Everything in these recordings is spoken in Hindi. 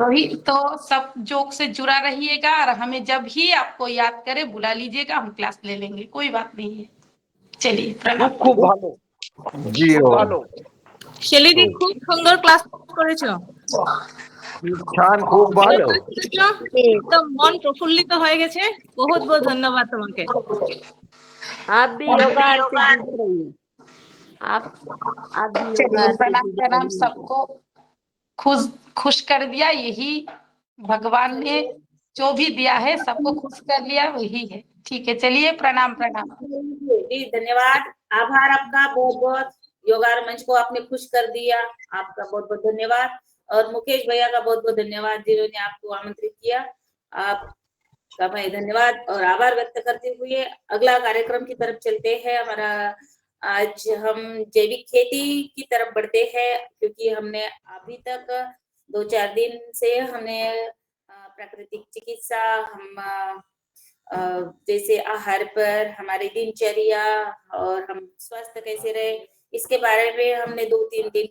वही तो, सब जोक से जुड़ा रहिएगा और हमें जब ही आपको याद करे बुला लीजिएगा, हम क्लास ले लेंगे, कोई बात नहीं है। चलिए प्रणाम। খুব ভালো। জি খুব ওম। ভালো। শেলিদি খুব সুন্দর ক্লাস করেছো। খুব छान, खूब ভালো। একদম মন প্রফুল্লিত হয়ে গেছে। বহুত বহুত ধন্যবাদ তোমাকে। आप भी योगा से जुड़े रहिए। आप भी योगा चलिए से प्रणाम जुड़े प्रणाम रहिए। सबको। खुश कर दिया, यही भगवान ने जो भी दिया है सबको खुश कर लिया, वही है। ठीक है, चलिए प्रणाम प्रणाम। जी धन्यवाद, आभार आपका बहुत बहुत। योगार मंच को आपने खुश कर दिया, आपका बहुत बहुत धन्यवाद। और मुकेश भैया का बहुत बहुत धन्यवाद जिन्होंने आपको आमंत्रित किया। आपका मैं धन्यवाद और आभार व्यक्त करते हुए अगला कार्यक्रम की तरफ चलते हैं। हमारा आज हम जैविक खेती की तरफ बढ़ते हैं, क्योंकि हमने अभी तक 2-4 दिन से हमने प्राकृतिक चिकित्सा, हम जैसे आहार पर, हमारी दिनचर्या और हम स्वस्थ कैसे रहे, इसके बारे में हमने 2-3 दिन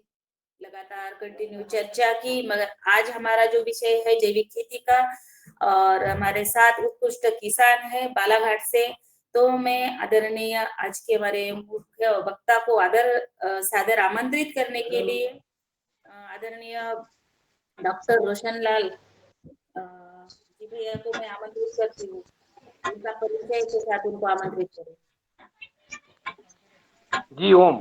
लगातार कंटिन्यू चर्चा की। मगर आज हमारा जो विषय है जैविक खेती का, और हमारे साथ उत्कृष्ट किसान है बालाघाट से। तो मैं आदरणीय आज के हमारे मुख्य वक्ता को सादर आमंत्रित करने के लिए आदरणीय डॉक्टर रोशनलाल जी भैया को मैं आमंत्रित करती हूँ। उनका परिचय के साथ उनको आमंत्रित करें। जी ओम।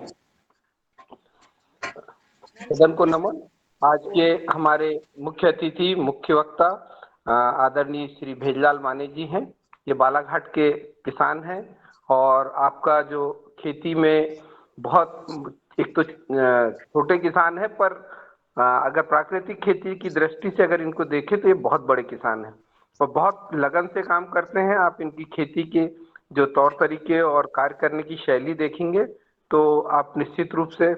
सदन को नमन। आज के हमारे मुख्य अतिथि, मुख्य वक्ता आदरणीय श्री भेजलाल माने जी हैं। ये बालाघाट के किसान हैं और आपका जो खेती में बहुत, एक तो छोटे किसान है, पर अगर प्राकृतिक खेती की दृष्टि से अगर इनको देखें तो ये बहुत बड़े किसान हैं और बहुत लगन से काम करते हैं। आप इनकी खेती के जो तौर तरीके और कार्य करने की शैली देखेंगे तो आप निश्चित रूप से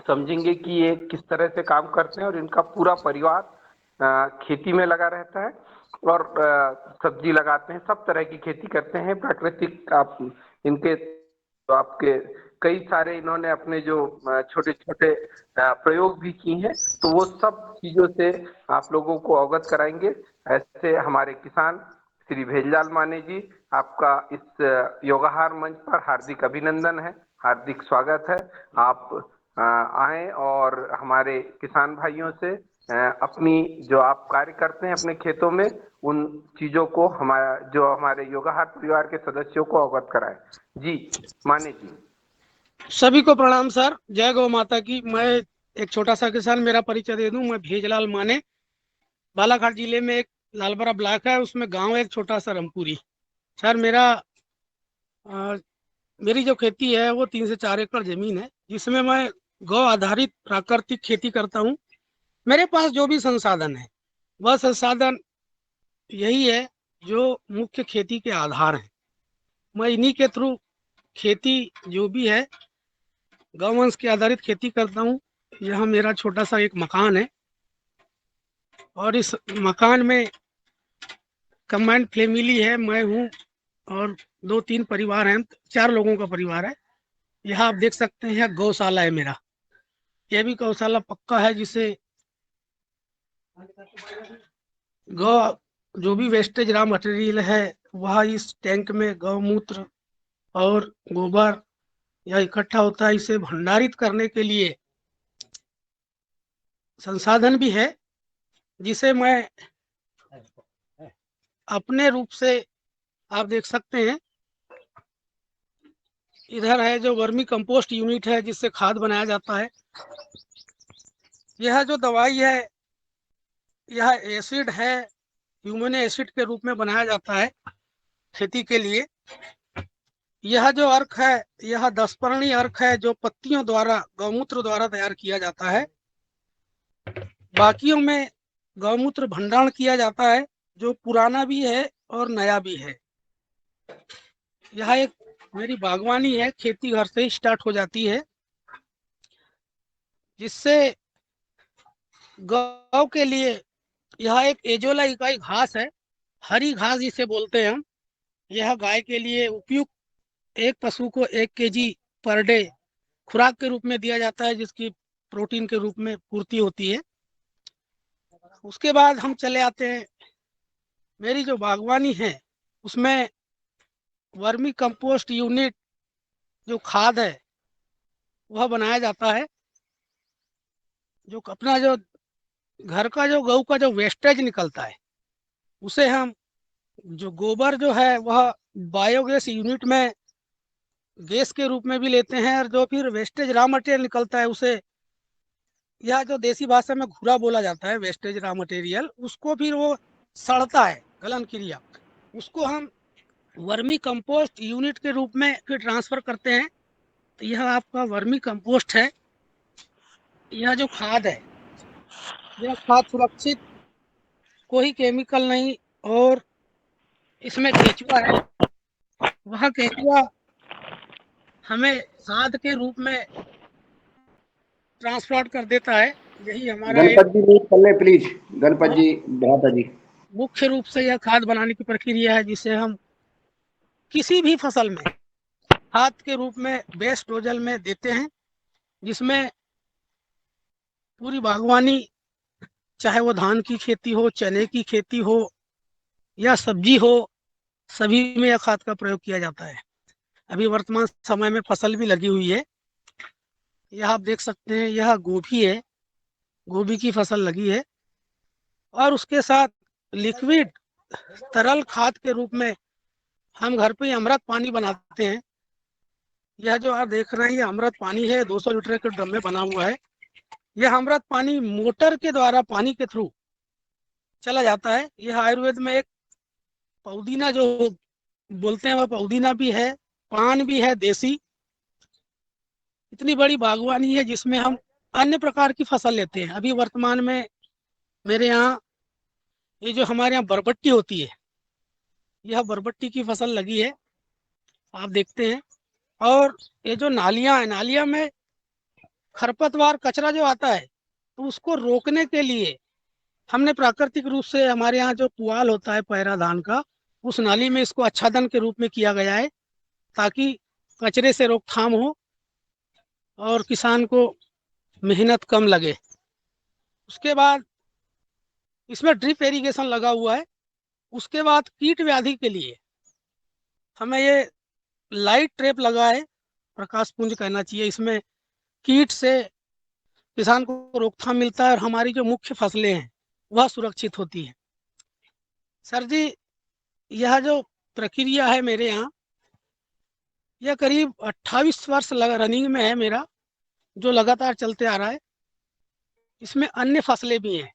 समझेंगे कि ये किस तरह से काम करते हैं। और इनका पूरा परिवार खेती में लगा रहता है और सब्जी लगाते हैं, सब तरह की खेती करते हैं प्राकृतिक। आप इनके तो आपके कई सारे इन्होंने अपने जो छोटे छोटे प्रयोग भी किए हैं, तो वो सब चीजों से आप लोगों को अवगत कराएंगे। ऐसे हमारे किसान श्री भेजलाल माने जी, आपका इस योगाहार मंच पर हार्दिक अभिनंदन है, हार्दिक स्वागत है। आप आए और हमारे किसान भाइयों से अपनी जो आप कार्य करते हैं अपने खेतों में, उन चीजों को हमारे योगाहार परिवार के सदस्यों को अवगत कराएं। जी माने जी। सभी को प्रणाम सर, जय गौ माता की। मैं एक छोटा सा किसान, मेरा परिचय दे दूं। मैं भेजलाल माने, बालाघाट जिले में एक लालबरा ब्लॉक है, उसमें गांव एक छोटा सा रामपुरी। सर मेरी जो खेती है वो 3 से 4 एकड़ जमीन है, जिसमें मैं गौ आधारित प्राकृतिक खेती करता हूँ। मेरे पास जो भी संसाधन है वह संसाधन यही है जो मुख्य खेती के आधार हैं। मैं इन्हीं के थ्रू खेती जो भी है गौवंश के आधारित खेती करता हूँ। यह मेरा छोटा सा एक मकान है और इस मकान में कंबाइंड फैमिली है, मैं हूँ और 2-3 परिवार हैं, 4 लोगों का परिवार है। यहाँ आप देख सकते हैं गौशाला है मेरा। यह भी गौशाला पक्का है, जिसे गौ जो भी वेस्टेज रॉ मटेरियल है वह इस टैंक में गौमूत्र और गोबर यह इकट्ठा होता है। इसे भंडारित करने के लिए संसाधन भी है, जिसे मैं अपने रूप से आप देख सकते हैं। इधर है जो वर्मी कंपोस्ट यूनिट है, जिससे खाद बनाया जाता है। यह जो दवाई है यह एसिड है, ह्यूमन एसिड के रूप में बनाया जाता है खेती के लिए। यह जो अर्क है यह 10 पर्णी अर्क है, जो पत्तियों द्वारा गौमूत्र द्वारा तैयार किया जाता है। बाकियों में गौमूत्र भंडारण किया जाता है, जो पुराना भी है और नया भी है। यह एक मेरी बागवानी है, खेती घर से ही स्टार्ट हो जाती है, जिससे गौ के लिए यह एक एजोला इकाई घास है, हरी घास जिसे बोलते हैं हम। यह गाय के लिए उपयुक्त, एक पशु को 1 kg पर डे खुराक के रूप में दिया जाता है, जिसकी प्रोटीन के रूप में पूर्ति होती है। उसके बाद हम चले आते हैं, मेरी जो बागवानी है उसमें वर्मी कंपोस्ट यूनिट जो खाद है वह बनाया जाता है। जो अपना जो घर का जो गऊ का जो वेस्टेज निकलता है उसे हम जो गोबर जो है वह बायोगैस यूनिट में गैस के रूप में भी लेते हैं, और जो फिर वेस्टेज रॉ मटेरियल निकलता है उसे, या जो देसी भाषा में घुरा बोला जाता है वेस्टेज रॉ मटेरियल, उसको फिर वो सड़ता है गलन क्रिया, उसको हम वर्मी कंपोस्ट यूनिट के रूप में फिर ट्रांसफर करते हैं। तो यह आपका वर्मी कंपोस्ट है। यह जो खाद है यह खाद सुरक्षित, कोई केमिकल नहीं, और इसमें केचुआ है, वह केचुआ हमें खाद के रूप में ट्रांसपोर्ट कर देता है। यही हमारा गणपत जी म्यूट कर ले प्लीज, गणपत जी भ्राता जी। मुख्य रूप से यह खाद बनाने की प्रक्रिया है, जिसे हम किसी भी फसल में खाद के रूप में बेस्ट डोजल में देते हैं, जिसमें पूरी बागवानी, चाहे वो धान की खेती हो, चने की खेती हो या सब्जी हो, सभी में यह खाद का प्रयोग किया जाता है। अभी वर्तमान समय में फसल भी लगी हुई है, यह आप देख सकते हैं, यह गोभी है, गोभी की फसल लगी है, और उसके साथ लिक्विड तरल खाद के रूप में हम घर पे अमृत पानी बनाते हैं। यह जो आप देख रहे हैं ये अमृत पानी है, 200 लीटर के ड्रम में बना हुआ है। यह अमृत पानी मोटर के द्वारा पानी के थ्रू चला जाता है। यह आयुर्वेद में एक पुदीना जो बोलते हैं वह पुदीना भी है, पान भी है देसी। इतनी बड़ी बागवानी है जिसमें हम अन्य प्रकार की फसल लेते हैं। अभी वर्तमान में मेरे यहाँ ये जो हमारे यहाँ बरबट्टी होती है, यह बरबट्टी की फसल लगी है, आप देखते हैं। और ये जो नालियाँ हैं, नालियाँ में खरपतवार कचरा जो आता है तो उसको रोकने के लिए हमने प्राकृतिक रूप से, हमारे यहाँ जो पुआल होता है पैरा धान का, उस नाली में इसको आच्छादन के रूप में किया गया है, ताकि कचरे से रोकथाम हो और किसान को मेहनत कम लगे। उसके बाद इसमें ड्रिप इरिगेशन लगा हुआ है। उसके बाद कीट व्याधि के लिए हमें ये लाइट ट्रैप लगा है, प्रकाश पुंज कहना चाहिए। इसमें कीट से किसान को रोकथाम मिलता है और हमारी जो मुख्य फसलें हैं वह सुरक्षित होती है। सर जी, यह जो प्रक्रिया है मेरे यहाँ, यह करीब 28 वर्ष रनिंग में है मेरा, जो लगातार चलते आ रहा है। इसमें अन्य फसलें भी हैं।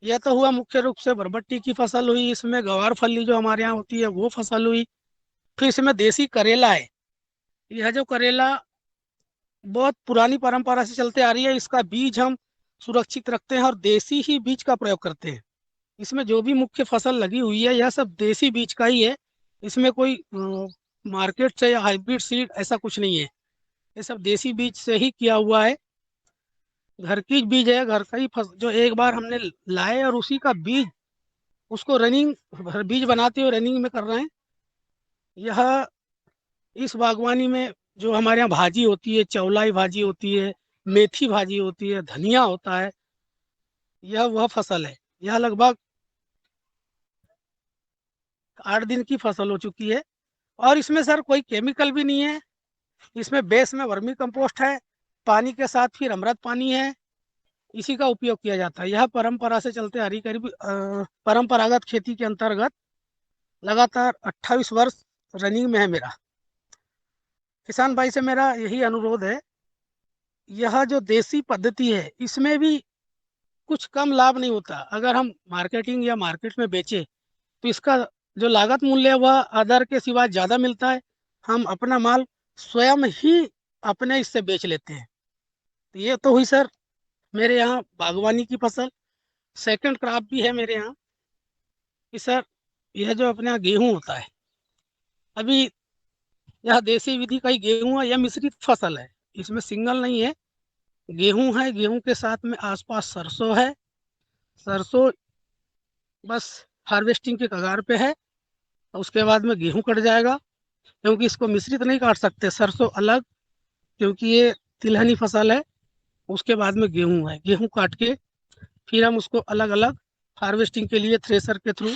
यह तो हुआ मुख्य रूप से बरबट्टी की फसल हुई, इसमें गवार फली जो हमारे यहाँ होती है वो फसल हुई। फिर इसमें देसी करेला है। यह जो करेला बहुत पुरानी परंपरा से चलते आ रही है, इसका बीज हम सुरक्षित रखते हैं और देसी ही बीज का प्रयोग करते हैं। इसमें जो भी मुख्य फसल लगी हुई है यह सब देसी बीज का ही है। इसमें कोई मार्केट से या हाइब्रिड सीड ऐसा कुछ नहीं है, ये सब देसी बीज से ही किया हुआ है। घर की बीज है, घर का ही जो एक बार हमने लाए और उसी का बीज, उसको रनिंग बीज बनाते हुए रनिंग में कर रहे हैं। यह इस बागवानी में जो हमारे यहाँ भाजी होती है, चौलाई भाजी होती है, मेथी भाजी होती है, धनिया होता है, यह वह फसल है। यह लगभग 8 दिन की फसल हो चुकी है और इसमें सर कोई केमिकल भी नहीं है। इसमें बेस में वर्मी कंपोस्ट है, पानी के साथ फिर अमृत पानी है, इसी का उपयोग किया जाता है। यह परंपरा से चलते आ रही, करीब परंपरागत खेती के अंतर्गत लगातार 28 वर्ष रनिंग में है मेरा। किसान भाई से मेरा यही अनुरोध है, यह जो देसी पद्धति है इसमें भी कुछ कम लाभ नहीं होता। अगर हम मार्केटिंग या मार्केट में बेचें तो इसका जो लागत मूल्य है वह अदर के सिवा ज़्यादा मिलता है। हम अपना माल स्वयं ही अपने इससे बेच लेते हैं। तो ये तो हुई सर मेरे यहाँ बागवानी की फसल। सेकंड क्रॉप भी है मेरे यहाँ कि सर यह जो अपने यहाँ गेहूँ होता है, अभी यह देसी विधि का ही गेहूँ है, यह मिश्रित फसल है, इसमें सिंगल नहीं है। गेहूँ है, गेहूँ के साथ में आसपास सरसों है। सरसों बस हार्वेस्टिंग के कगार पे है, उसके बाद में गेहूँ कट जाएगा, क्योंकि इसको मिश्रित नहीं काट सकते, सरसों अलग, क्योंकि ये तिलहनी फसल है। उसके बाद में गेहूँ है, गेहूँ काट के फिर हम उसको अलग अलग हार्वेस्टिंग के लिए थ्रेसर के थ्रू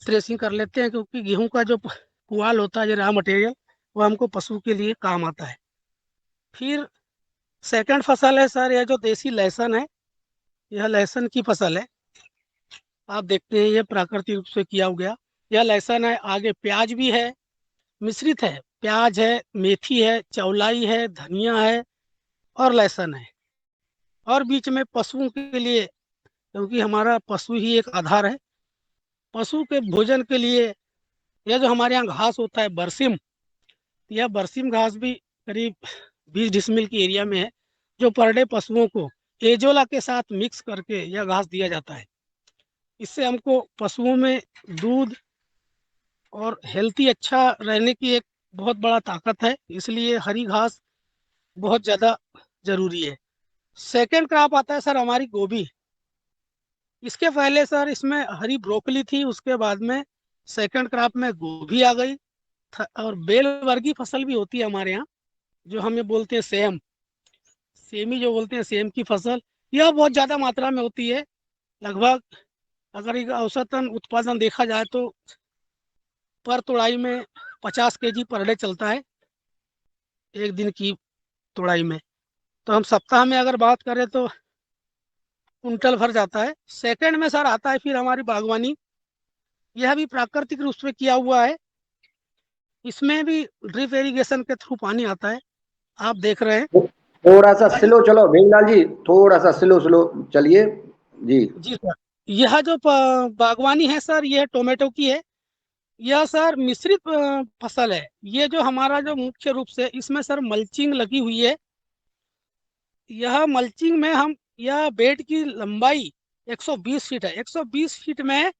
थ्रेसिंग कर लेते हैं, क्योंकि गेहूं का जो पुआल होता है, जो रॉ मटेरियल, वो हमको पशु के लिए काम आता है। फिर सेकंड फसल है सर, यह जो देसी लहसुन है, यह लहसुन की फसल है। आप देखते हैं ये प्राकृतिक रूप से किया गया यह लहसुन है। आगे प्याज भी है, मिश्रित है, प्याज है, मेथी है, चौलाई है, धनिया है और लहसुन है। और बीच में पशुओं के लिए, क्योंकि हमारा पशु ही एक आधार है, पशु के भोजन के लिए यह जो हमारे यहाँ घास होता है बरसिम, यह बरसिम घास भी करीब 20 डिसमिल की एरिया में है, जो पर डे पशुओं को एजोला के साथ मिक्स करके यह घास दिया जाता है। इससे हमको पशुओं में दूध और हेल्थी अच्छा रहने की एक बहुत बड़ा ताकत है, इसलिए हरी घास बहुत ज़्यादा ज़रूरी है। सेकेंड क्रॉप आता है सर हमारी गोभी। इसके पहले सर इसमें हरी ब्रोकली थी, उसके बाद में सेकंड क्रॉप में गोभी आ गई। और बेल वर्गीय फसल भी होती है हमारे यहाँ, जो हमें बोलते हैं सेम, सेमी जो बोलते हैं, सेम की फसल, यह बहुत ज़्यादा मात्रा में होती है। लगभग अगर एक औसतन उत्पादन देखा जाए तो पर तुड़ाई में 50 kg पर डे चलता है एक दिन की तुड़ाई में। तो हम सप्ताह में अगर बात करें तो कुंटल भर जाता है। सेकंड में सर आता है फिर हमारी बागवानी। यह भी प्राकृतिक रूप से किया हुआ है, इसमें भी ड्रिप इरिगेशन के थ्रू पानी आता है, आप देख रहे हैं। थोड़ा सा स्लो चलो भेजलाल जी, थोड़ा सा स्लो चलिए जी। जी सर, यह जो बागवानी है सर, यह टोमेटो की है। यह सर मिश्रित फसल है। ये जो हमारा जो मुख्य रूप से इसमें सर मल्चिंग लगी हुई है। यह मल्चिंग में हम, यह बेड की लंबाई 120 फीट है। 120 फीट में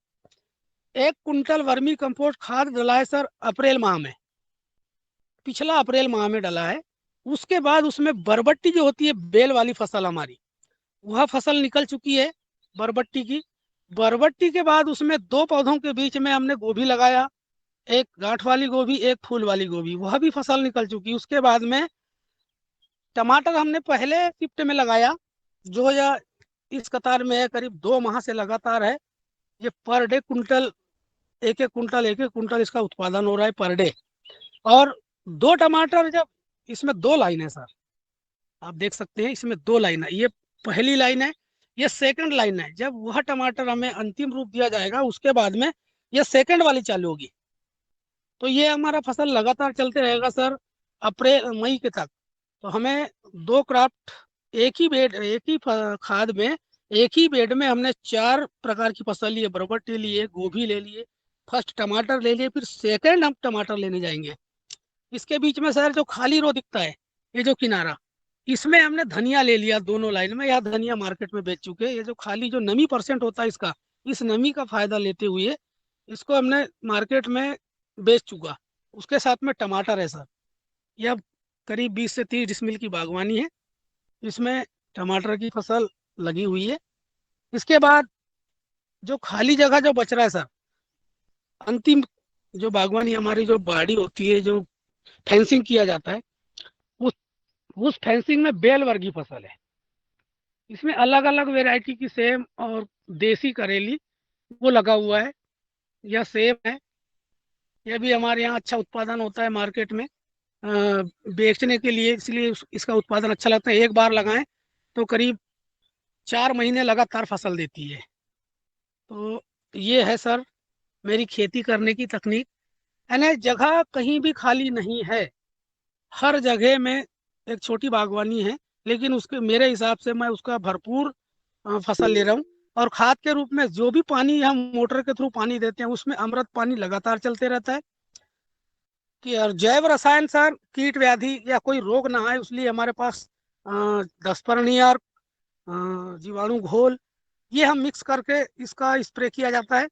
1 कुंटल वर्मी कंपोस्ट खाद डला है सर अप्रैल माह में, पिछला अप्रैल माह में डला है। उसके बाद उसमें बरबट्टी जो होती है बेल वाली फसल हमारी, वह फसल निकल चुकी है बरबट्टी की। बरबट्टी के बाद उसमें 2 पौधों के बीच में हमने गोभी लगाया, एक गांठ वाली गोभी, एक फूल वाली गोभी, वह भी फसल निकल चुकी। उसके बाद में टमाटर हमने पहले शिफ्ट में लगाया, जो यह इस कतार में है, करीब 2 माह से लगातार है। ये पर डे कुंटल, एक एक कुंटल इसका उत्पादन हो रहा है पर डे। और 2 टमाटर, जब इसमें 2 लाइन है सर, आप देख सकते हैं इसमें 2 लाइन है। ये पहली लाइन है, ये सेकंड लाइन है। जब वह टमाटर हमें अंतिम रूप दिया जाएगा, उसके बाद में ये सेकंड वाली चालू होगी। तो ये हमारा फसल लगातार चलते रहेगा सर अप्रैल मई के तक। तो हमें 2 क्राफ्ट एक ही खाद में, एक ही बेड में हमने 4 प्रकार की फसल ली है। बरबट्टी लिए, गोभी ले लिए, फर्स्ट टमाटर ले लिए, फिर सेकंड हम टमाटर लेने जाएंगे। इसके बीच में सर जो खाली रो दिखता है, ये जो किनारा, इसमें हमने धनिया ले लिया दोनों लाइन में। यह धनिया मार्केट में बेच चुके। ये जो खाली जो नमी % होता है इसका, इस नमी का फायदा लेते हुए इसको हमने मार्केट में बेच चुका। उसके साथ में टमाटर है सर, यह करीब 20 से 30 डिसमिल की बागवानी है, इसमें टमाटर की फसल लगी हुई है। इसके बाद जो खाली जगह जो बच रहा है सर, अंतिम जो बागवानी हमारी जो बाड़ी होती है, जो फेंसिंग किया जाता है, उस फेंसिंग में बेल वर्गीय फसल है। इसमें अलग अलग वेराइटी की सेम और देसी करेली वो लगा हुआ है। यह सेम है, यह भी हमारे यहाँ अच्छा उत्पादन होता है मार्केट में बेचने के लिए, इसलिए इसका उत्पादन अच्छा लगता है। एक बार लगाएं तो करीब 4 महीने लगातार फसल देती है। तो ये है सर मेरी खेती करने की तकनीक। यानी जगह कहीं भी खाली नहीं है, हर जगह में एक छोटी बागवानी है, लेकिन उसके मेरे हिसाब से मैं उसका भरपूर फसल ले रहा हूँ। और खाद के रूप में जो भी पानी हम मोटर के थ्रू पानी देते हैं, उसमें अमृत पानी लगातार चलते रहता है। कि और जैव रसायन सर, कीट व्याधि या कोई रोग ना आए, इसलिए हमारे पास 10 परनियर जीवाणु घोल, ये हम मिक्स करके इसका स्प्रे किया जाता है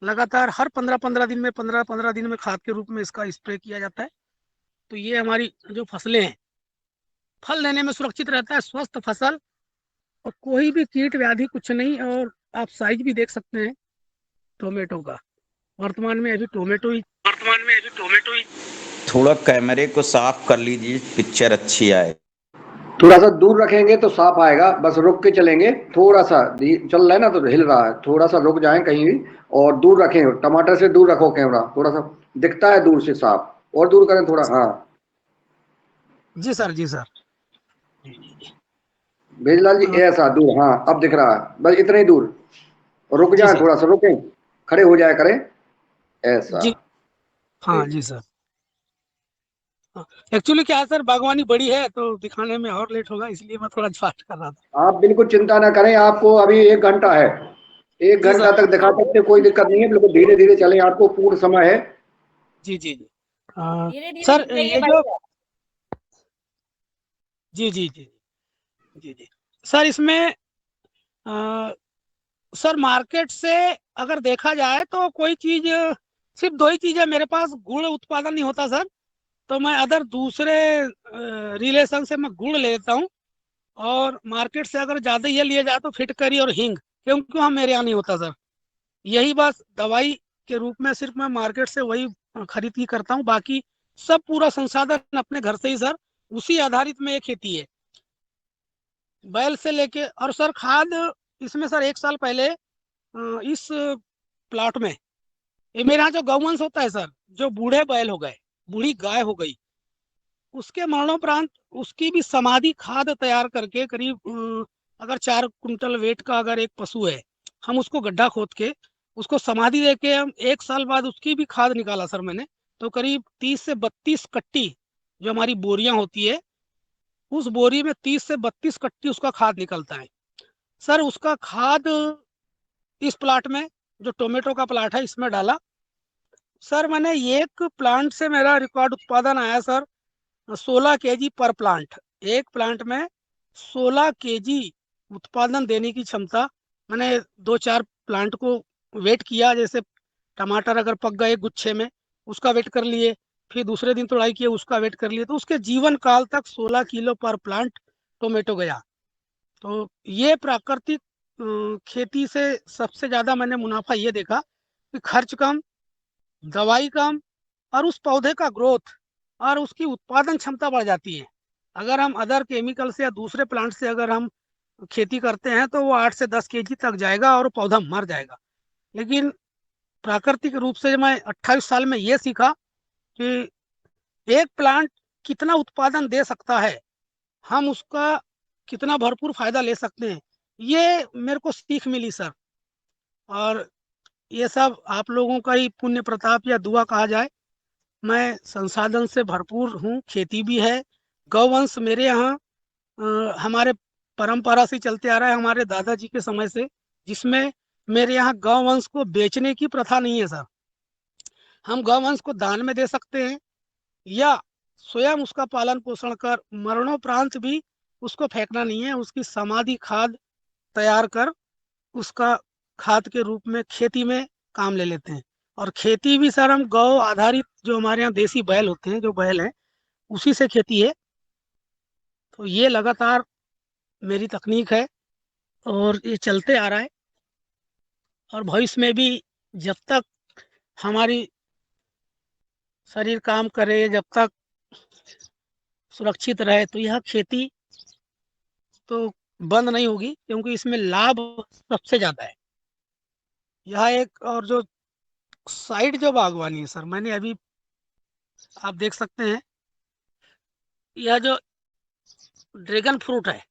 लगातार। हर 15-15 दिन में, 15-15 दिन में खाद के रूप में इसका स्प्रे किया जाता है। तो ये हमारी जो फसलें हैं, फल देने में सुरक्षित रहता है, स्वस्थ फसल, और कोई भी कीट व्याधि कुछ नहीं। और आप साइज भी देख सकते हैं टोमेटो का, वर्तमान में अभी टोमेटो ही थोड़ा कैमरे को साफ कर लीजिए, पिक्चर अच्छी आए। थोड़ा सा दूर रखेंगे तो साफ आएगा, बस रुक के चलेंगे, थोड़ा सा चल रहा है ना तो हिल रहा है, थोड़ा सा रुक जाएं कहीं भी और दूर रखें, टमाटर से दूर रखो कैमरा, थोड़ा सा दिखता है दूर से साफ, और दूर करें थोड़ा। हाँ जी सर, जी सर। भेजलाल जी ऐसा दूर, हाँ अब दिख रहा है, बस इतना ही दूर, रुक जी जाए, सर। थोड़ा सा रुकें, खड़े हो जाए करें ऐसा। जी हाँ जी सर। एक्चुअली क्या है सर, बागवानी बड़ी है तो दिखाने में और लेट होगा, इसलिए मैं थोड़ा फास्ट कर रहा था। आप बिल्कुल चिंता ना करें, आपको अभी 1 घंटा है, 1 जी घंटा सर। तक दिखा सकते, कोई दिक्कत नहीं है, बिल्कुल धीरे धीरे चलें, आपको पूर्ण समय है। जी जी जी। धीरे धीरे सर दिखाइए ये भाई जो, साहब। जी जी जी जी जी सर, इसमें अ, सर मार्केट से अगर देखा जाए तो कोई चीज, सिर्फ 2 ही चीजें मेरे पास, गुड़ उत्पादन नहीं होता सर, तो मैं अदर दूसरे रिलेशन से मैं गुड़ लेता हूँ, और मार्केट से अगर ज्यादा ये लिया जाए तो फिटकरी और हींग, क्योंकि वहाँ मेरे यहाँ नहीं होता सर। यही बस दवाई के रूप में सिर्फ मैं मार्केट से वही खरीद की करता हूँ, बाकी सब पूरा संसाधन अपने घर से ही सर, उसी आधारित में ये खेती है, बैल से लेके। और सर खाद इसमें सर 1 साल पहले इस प्लाट में, ये मेरे यहाँ जो गौवंश होता है सर, जो बूढ़े बैल हो गए, बूढ़ी गाय हो गई, उसके मरणोपरांत उसकी भी समाधि खाद तैयार करके, करीब अगर 4 कुंटल वेट का अगर एक पशु है, हम उसको गड्ढा खोद के उसको समाधि देके हम 1 साल बाद उसकी भी खाद निकाला सर मैंने, तो करीब 30 से 32 कट्टी जो हमारी बोरियां होती है, उस बोरी में 30 से 32 कट्टी उसका खाद निकलता है सर। उसका खाद इस प्लाट में, जो टोमेटो का प्लाट है, इसमें डाला सर मैंने। एक प्लांट से मेरा रिकॉर्ड उत्पादन आया सर 16 केजी पर प्लांट, एक प्लांट में 16 केजी उत्पादन देने की क्षमता। मैंने 2-4 प्लांट को वेट किया, जैसे टमाटर अगर पक गए गुच्छे में, उसका वेट कर लिए, फिर दूसरे दिन तोड़ाई किए, उसका वेट कर लिए, तो उसके जीवन काल तक 16 किलो पर प्लांट टोमेटो गया। तो ये प्राकृतिक खेती से सबसे ज्यादा मैंने मुनाफा ये देखा कि खर्च कम, दवाई कम, और उस पौधे का ग्रोथ और उसकी उत्पादन क्षमता बढ़ जाती है। अगर हम अदर केमिकल से या दूसरे प्लांट से अगर हम खेती करते हैं तो वो 8 से 10 केजी तक जाएगा और पौधा मर जाएगा। लेकिन प्राकृतिक रूप से मैं 28 साल में ये सीखा कि एक प्लांट कितना उत्पादन दे सकता है, हम उसका कितना भरपूर फायदा ले सकते हैं, ये मेरे को सीख मिली सर। और ये सब आप लोगों का ही पुण्य प्रताप या दुआ कहा जाए। मैं संसाधन से भरपूर हूँ, खेती भी है, गौवंश मेरे यहाँ हमारे परंपरा से चलते आ रहा है, हमारे दादाजी के समय से, जिसमें मेरे यहाँ गौवंश को बेचने की प्रथा नहीं है सर। हम गौवंश को दान में दे सकते हैं या स्वयं उसका पालन पोषण कर मरणोपरांत भी उसको फेंकना नहीं है, उसकी समाधि खाद तैयार कर उसका खाद के रूप में खेती में काम ले लेते हैं। और खेती भी सर हम गौ आधारित, जो हमारे यहाँ देसी बैल होते हैं, जो बैल हैं, उसी से खेती है। तो ये लगातार मेरी तकनीक है और ये चलते आ रहा है, और भविष्य में भी जब तक हमारी शरीर काम करे, जब तक सुरक्षित रहे, तो यह खेती तो बंद नहीं होगी, क्योंकि इसमें लाभ सबसे ज्यादा है। यह एक, और जो साइड जो बागवानी है सर, मैंने अभी, आप देख सकते हैं, यह जो ड्रैगन फ्रूट है,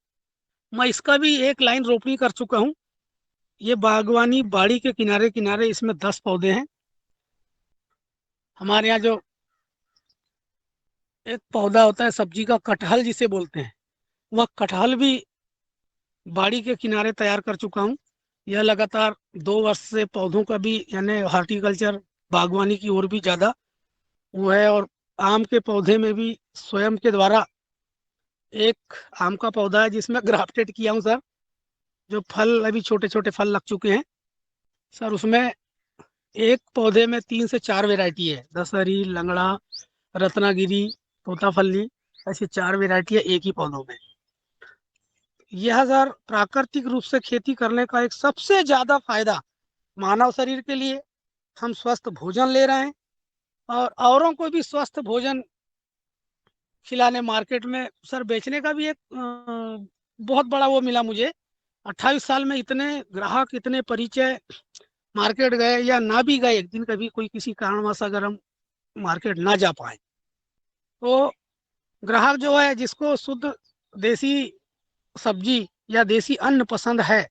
मैं इसका भी एक लाइन रोपनी कर चुका हूँ। ये बागवानी बाड़ी के किनारे किनारे, इसमें 10 पौधे हैं। हमारे यहाँ जो एक पौधा होता है सब्जी का, कटहल जिसे बोलते हैं, वह कटहल भी बाड़ी के किनारे तैयार कर चुका हूँ। यह लगातार 2 वर्ष से पौधों का भी, यानी हार्टिकल्चर बागवानी की ओर भी ज़्यादा वो है। और आम के पौधे में भी स्वयं के द्वारा एक आम का पौधा है जिसमें ग्राफ्टेड किया हूँ सर, जो फल अभी छोटे छोटे फल लग चुके हैं सर। उसमें एक पौधे में 3 से 4 वेराइटी है, दशहरी, लंगड़ा, रत्नागिरी, तोताफल्ली, ऐसी 4 वेराइटी है एक ही पौधों में। यह सर प्राकृतिक रूप से खेती करने का एक सबसे ज्यादा फायदा मानव शरीर के लिए, हम स्वस्थ भोजन ले रहे हैं और औरों को भी स्वस्थ भोजन खिलाने मार्केट में सर बेचने का भी एक बहुत बड़ा वो मिला मुझे। 28 साल में इतने ग्राहक, इतने परिचय, मार्केट गए या ना भी गए, एक दिन कभी कोई किसी कारणवश अगर हम मार्केट ना जा पाए तो ग्राहक जो है जिसको शुद्ध देसी सब्जी या देसी अन्न पसंद है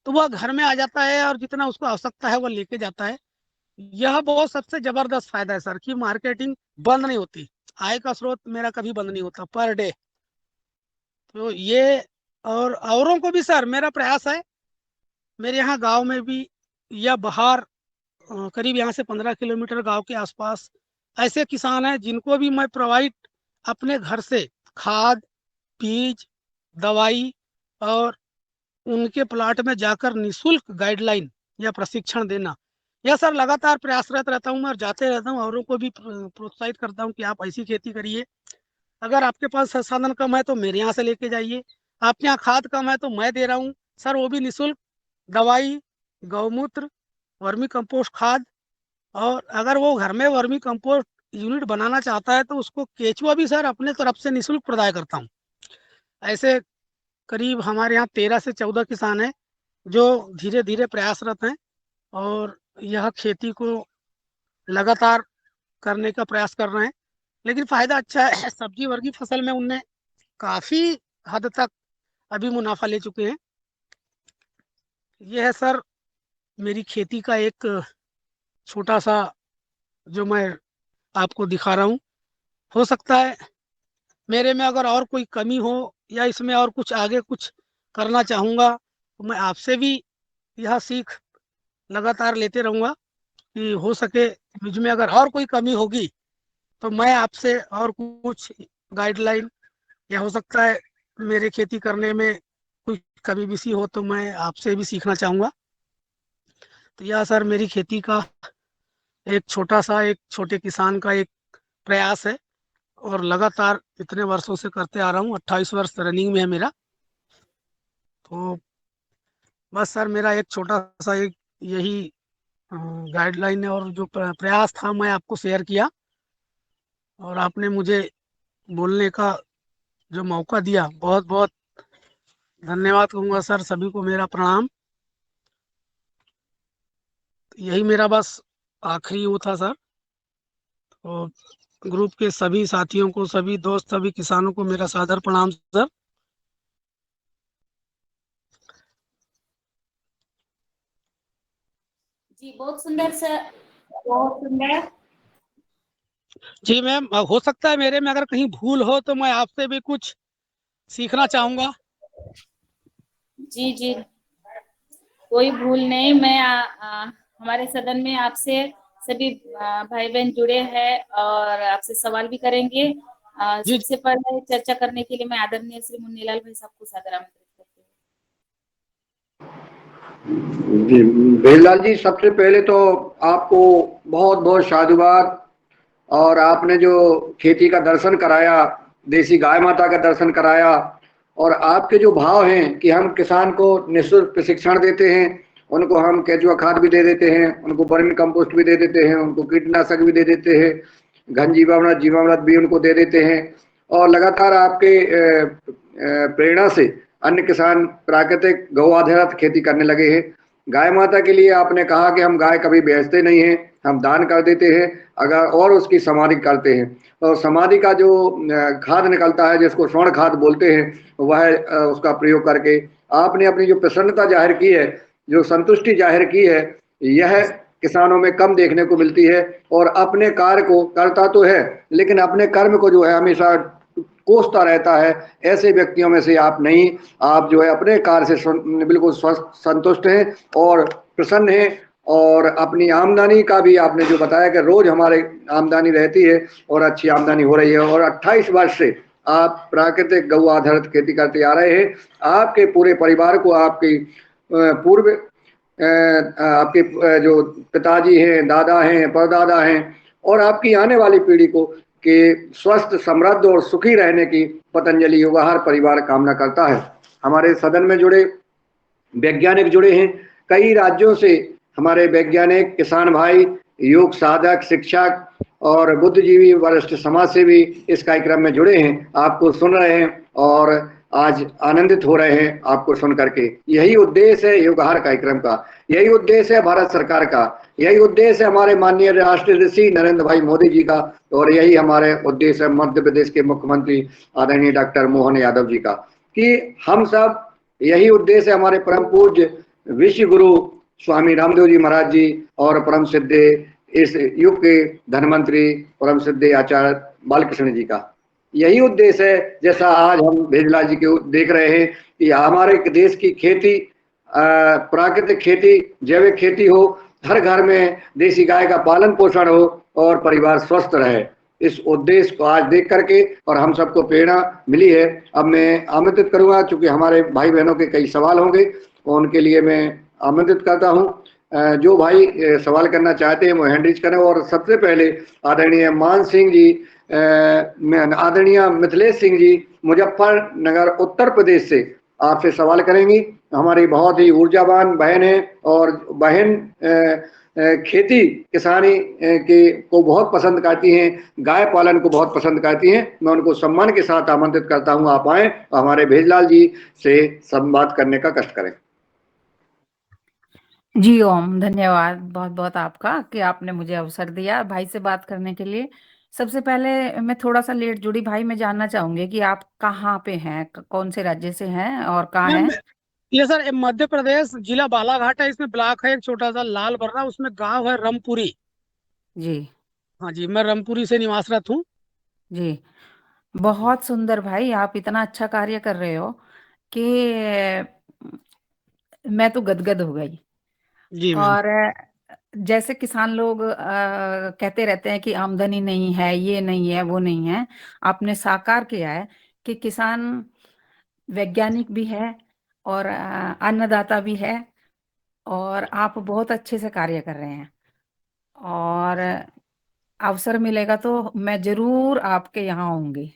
तो वह घर में आ जाता है और जितना उसको आवश्यकता है वह लेके जाता है। यह बहुत सबसे जबरदस्त फायदा है सर कि मार्केटिंग बंद नहीं होती, आय का स्रोत मेरा कभी बंद नहीं होता पर डे। तो ये और औरों को भी सर मेरा प्रयास है, मेरे यहाँ गांव में भी या बाहर करीब यहाँ से 15 किलोमीटर गांव के आसपास ऐसे किसान हैं जिनको भी मैं प्रोवाइड अपने घर से खाद, बीज, दवाई और उनके प्लाट में जाकर निःशुल्क गाइडलाइन या प्रशिक्षण देना, यह सर लगातार प्रयासरत रहता हूँ मैं और जाते रहता हूँ। औरों को भी प्रोत्साहित करता हूँ कि आप ऐसी खेती करिए। अगर आपके पास संसाधन कम है तो मेरे यहाँ से लेके जाइए, आपके यहाँ खाद कम है तो मैं दे रहा हूँ सर वो भी निःशुल्क, दवाई, गौमूत्र, वर्मी कंपोस्ट खाद। और अगर वो घर में वर्मी कंपोस्ट यूनिट बनाना चाहता है तो उसको केचुआ भी सर अपने तरफ से निःशुल्क प्रदान करता हूँ। ऐसे करीब हमारे यहाँ 13 से 14 किसान हैं जो धीरे धीरे प्रयासरत हैं और यह खेती को लगातार करने का प्रयास कर रहे हैं। लेकिन फायदा अच्छा है, सब्जी वर्गी फसल में उनने काफी हद तक अभी मुनाफा ले चुके हैं। यह है सर मेरी खेती का एक छोटा सा जो मैं आपको दिखा रहा हूँ। हो सकता है मेरे में अगर और कोई कमी हो या इसमें और कुछ आगे कुछ करना चाहूँगा तो मैं आपसे भी यह सीख लगातार लेते रहूँगा कि हो सके मुझ में अगर और कोई कमी होगी तो मैं आपसे और कुछ गाइडलाइन या हो सकता है मेरे खेती करने में कोई कमी विसी हो तो मैं आपसे भी सीखना चाहूँगा। तो यह सर मेरी खेती का एक छोटे किसान का एक प्रयास है और लगातार इतने वर्षों से करते आ रहा हूँ। 28 वर्ष रनिंग में है मेरा। तो बस सर मेरा एक छोटा सा एक यही गाइडलाइन है और जो प्रयास था मैं आपको शेयर किया और आपने मुझे बोलने का जो मौका दिया, बहुत बहुत धन्यवाद कहूँगा सर। सभी को मेरा प्रणाम। यही मेरा बस आखिरी वो था सर। तो ग्रुप के सभी साथियों को, सभी दोस्त, सभी किसानों को मेरा सादर प्रणाम सर। जी बहुत सुंदर सर, बहुत सुंदर। जी मैम, हो सकता है मेरे में अगर कहीं भूल हो तो मैं आपसे भी कुछ सीखना चाहूँगा। जी जी कोई भूल नहीं। मैं हमारे सदन में आपसे सभी भाई बहन जुड़े हैं और आपसे सवाल भी करेंगे। जी सबसे पहले चर्चा करने के लिए मैं आदरणीय श्री मुन्नीलाल भाई साहब को सादर आमंत्रित करती हूँ। जी भेललाल जी, सबसे पहले तो आपको बहुत बहुत साधुवाद। और आपने जो खेती का दर्शन कराया, देसी गाय माता का दर्शन कराया और आपके जो भाव हैं कि हम किसान को निःशुल्क प्रशिक्षण देते हैं, उनको हम केचुआ खाद भी दे देते हैं, उनको वर्मी कंपोस्ट भी दे देते हैं, उनको कीटनाशक भी दे देते हैं, घन जीवामृत भी उनको दे देते हैं। और लगातार आपके प्रेरणा से अन्य किसान प्राकृतिक गौ आधारित खेती करने लगे हैं। गाय माता के लिए आपने कहा कि हम गाय कभी बेचते नहीं हैं, हम दान कर देते हैं अगर, और उसकी समाधि करते हैं। और समाधि का जो खाद निकलता है जिसको स्वर्ण खाद बोलते हैं, वह उसका प्रयोग करके आपने अपनी जो प्रसन्नता जाहिर की है, जो संतुष्टि जाहिर की है, यह किसानों में कम देखने को मिलती है। और अपने कार्य को करता तो है लेकिन अपने कर्म को जो है हमेशा कोसता रहता है। ऐसे व्यक्तियों में से आप नहीं, आप जो है अपने कार्य से बिल्कुल स्वस्थ संतुष्ट हैं और प्रसन्न हैं। और अपनी आमदनी का भी आपने जो बताया कि रोज हमारे आमदनी रहती है और अच्छी आमदनी हो रही है। और 28 वर्ष से आप प्राकृतिक गौ आधारित खेती करते आ रहे हैं। आपके पूरे परिवार को आपकी पूर्व आपके जो पिताजी हैं, दादा हैं, परदादा हैं और आपकी आने वाली पीढ़ी को कि स्वस्थ, समृद्ध और सुखी रहने की पतंजलि योगाहार परिवार कामना करता है। हमारे सदन में जुड़े वैज्ञानिक जुड़े हैं, कई राज्यों से हमारे वैज्ञानिक, किसान भाई, योग साधक, शिक्षक और बुद्धिजीवी वरिष्ठ समाज से भी इस कार्यक्रम में जुड़े हैं, आपको सुन रहे हैं और आज आनंदित हो रहे हैं आपको सुन करके। यही उद्देश्य है युगहार कार्यक्रम का, यही उद्देश्य है भारत सरकार का, यही उद्देश्य है हमारे माननीय राष्ट्रीय ऋषि नरेंद्र भाई मोदी जी का, और यही हमारे उद्देश्य है मध्य प्रदेश के मुख्यमंत्री आदरणीय डॉक्टर मोहन यादव जी का, कि हम सब, यही उद्देश्य है हमारे परम पूज्य विश्व गुरु स्वामी रामदेव जी महाराज जी और परम सिद्धे इस युग के धनवंतरी परम सिद्धे आचार्य बालकृष्ण जी का। यही उद्देश्य है, जैसा आज हम भेजलाल जी के देख रहे हैं कि हमारे देश की खेती प्राकृतिक खेती, जैविक खेती हो, हर घर में देसी गाय का पालन पोषण हो और परिवार स्वस्थ रहे। इस उद्देश्य को आज देख करके और हम सबको प्रेरणा मिली है। अब मैं आमंत्रित करूंगा, चूंकि हमारे भाई बहनों के कई सवाल होंगे, उनके लिए मैं आमंत्रित करता हूं। जो भाई सवाल करना चाहते हैं वो हैंड रेज करें। और सबसे पहले आदरणीय मान सिंह जी, आदरणीय मिथिलेश सिंह जी मुजफ्फरनगर उत्तर प्रदेश से आपसे सवाल करेंगी। हमारी बहुत ही ऊर्जावान बहन है और बहन खेती किसानी के को बहुत पसंद करती हैं, गाय पालन को बहुत पसंद करती हैं। मैं उनको सम्मान के साथ आमंत्रित करता हूं, आप आएं और हमारे भेजलाल जी से संवाद करने का कष्ट करें। जी ओम, धन्यवाद बहुत बहुत आपका कि आपने मुझे अवसर दिया भाई से बात करने के लिए। सबसे पहले मैं थोड़ा सा लेट जुड़ी भाई, मैं जानना चाहूंगी कि आप कहाँ पे हैं, कौन से राज्य से हैं और कहाँ हैं? ये सर मध्य प्रदेश, जिला बालाघाट है, इसमें ब्लॉक है एक छोटा सा लाल बर्रा, उसमें गांव है रमपुरी। जी हाँ जी, मैं रमपुरी से निवासरत हूँ। जी, बहुत सुंदर भाई, आप इतना अच्छा कार्य कर रहे हो कि मैं तो गदगद हो गई। जी मैम। और जैसे किसान लोग कहते रहते हैं कि आमदनी नहीं है, ये नहीं है, वो नहीं है, आपने साकार किया है कि किसान वैज्ञानिक भी है और अन्नदाता भी है, और आप बहुत अच्छे से कार्य कर रहे हैं। और अवसर मिलेगा तो मैं जरूर आपके यहाँ आऊंगी।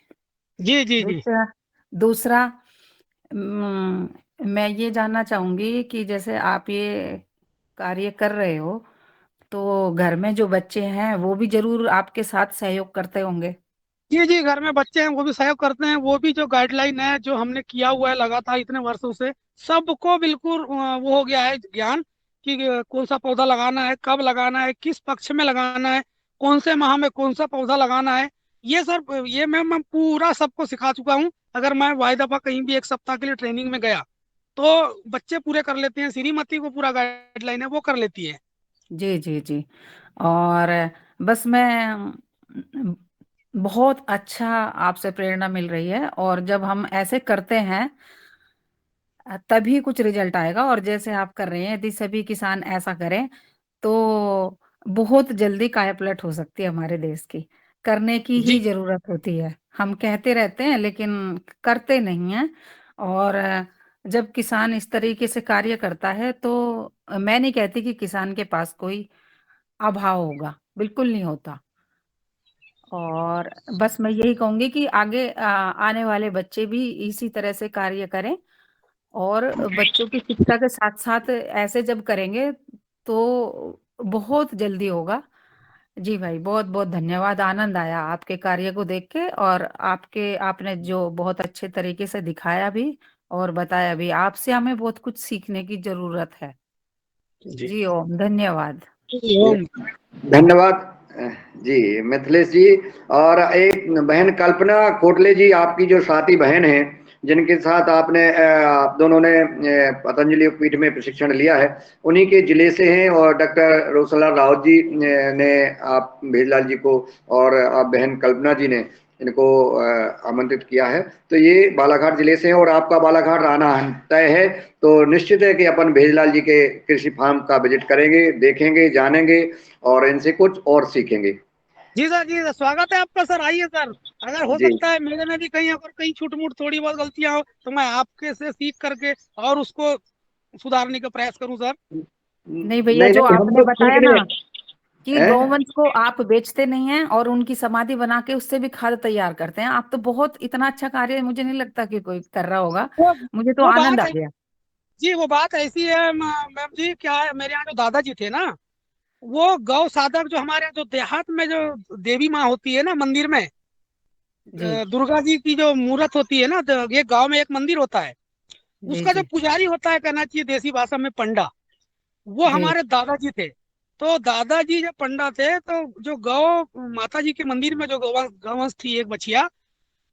जी जी जी। दूसरा दूसरा मैं ये जानना चाहूंगी कि जैसे आप ये कार्य कर रहे हो तो घर में जो बच्चे हैं वो भी जरूर आपके साथ सहयोग करते होंगे। जी जी, घर में बच्चे हैं वो भी सहयोग करते हैं। वो भी जो गाइडलाइन है जो हमने किया हुआ है लगातार इतने वर्षों से, सबको बिल्कुल वो हो गया है ज्ञान कि कौन सा पौधा लगाना है, कब लगाना है, किस पक्ष में लगाना है, कौन से माह में कौन सा पौधा लगाना है। ये सर ये मैं पूरा सबको सिखा चुका हूँ। अगर मैं वाई दफा कहीं भी एक सप्ताह के लिए ट्रेनिंग में गया तो बच्चे पूरे कर लेते हैं। श्रीमती को पूरा गाइडलाइन है, वो कर लेती है। जी जी जी। और बस मैं बहुत अच्छा आपसे प्रेरणा मिल रही है, और जब हम ऐसे करते हैं तभी कुछ रिजल्ट आएगा। और जैसे आप कर रहे हैं, यदि सभी किसान ऐसा करें तो बहुत जल्दी कायापलट हो सकती है हमारे देश की। करने की ही जी जरूरत होती है, हम कहते रहते हैं लेकिन करते नहीं हैं। और जब किसान इस तरीके से कार्य करता है तो मैं नहीं कहती कि किसान के पास कोई अभाव होगा, बिल्कुल नहीं होता। और बस मैं यही कहूंगी कि आगे आने वाले बच्चे भी इसी तरह से कार्य करें, और बच्चों की शिक्षा के साथ साथ ऐसे जब करेंगे तो बहुत जल्दी होगा। जी भाई, बहुत बहुत धन्यवाद, आनंद आया आपके कार्य को देख के, और आपने जो बहुत अच्छे तरीके से दिखाया भी और बताया भी। आपसे हमें बहुत कुछ सीखने की जरूरत है। जी जी ओम, धन्यवाद। धन्यवाद जी मिथिलेश जी। और एक बहन कल्पना कोटले जी, आपकी जो साथी बहन है जिनके साथ आपने आप दोनों ने पतंजलि योगपीठ में प्रशिक्षण लिया है, उन्हीं के जिले से हैं। और डॉक्टर रोशनलाल राउत जी ने आप भेजलाल जी को और आप बहन कल्पना जी ने इनको आमंत्रित किया है। तो ये बालाघाट जिले से हैं और आपका बालाघाट आना तय है। तो निश्चित है कि अपन भेजलाल जी के कृषि फार्म का विजिट करेंगे, देखेंगे, जानेंगे और इनसे कुछ और सीखेंगे। जी सर, जी सर, स्वागत है आपका सर। आइए सर, अगर हो जी सकता है मेरे में भी कहीं अगर कहीं छूट मूट थोड़ी बहुत गलतियां हो तो मैं आपके से सीख करके और उसको सुधारने का प्रयास करूं सर। नहीं भैया, जो हम आपने लोग बताया सीखने ना कि हैं। गौवंश को आप बेचते नहीं हैं और उनकी समाधि बना के उससे भी खाद तैयार करते हैं, आप तो बहुत इतना अच्छा कार्य मुझे नहीं लगता कि कोई कर रहा होगा। वो मुझे तो वो आनंद बात आ है गया। जी, वो बात ऐसी है मैम जी, क्या है, मेरे यहाँ जो दादाजी थे ना, वो गौ साधक जो हमारे जो देहात में जो देवी माँ होती है ना मंदिर में, जी दुर्गा जी की जो मूर्त होती है ना, तो ये गांव में एक मंदिर होता है, जी उसका जो जी पुजारी होता है, कहना चाहिए देसी भाषा में पंडा, वो जी हमारे दादाजी थे। तो दादाजी जब पंडा थे तो जो गौ माता जी के मंदिर में जो गौवंश थी एक बछिया,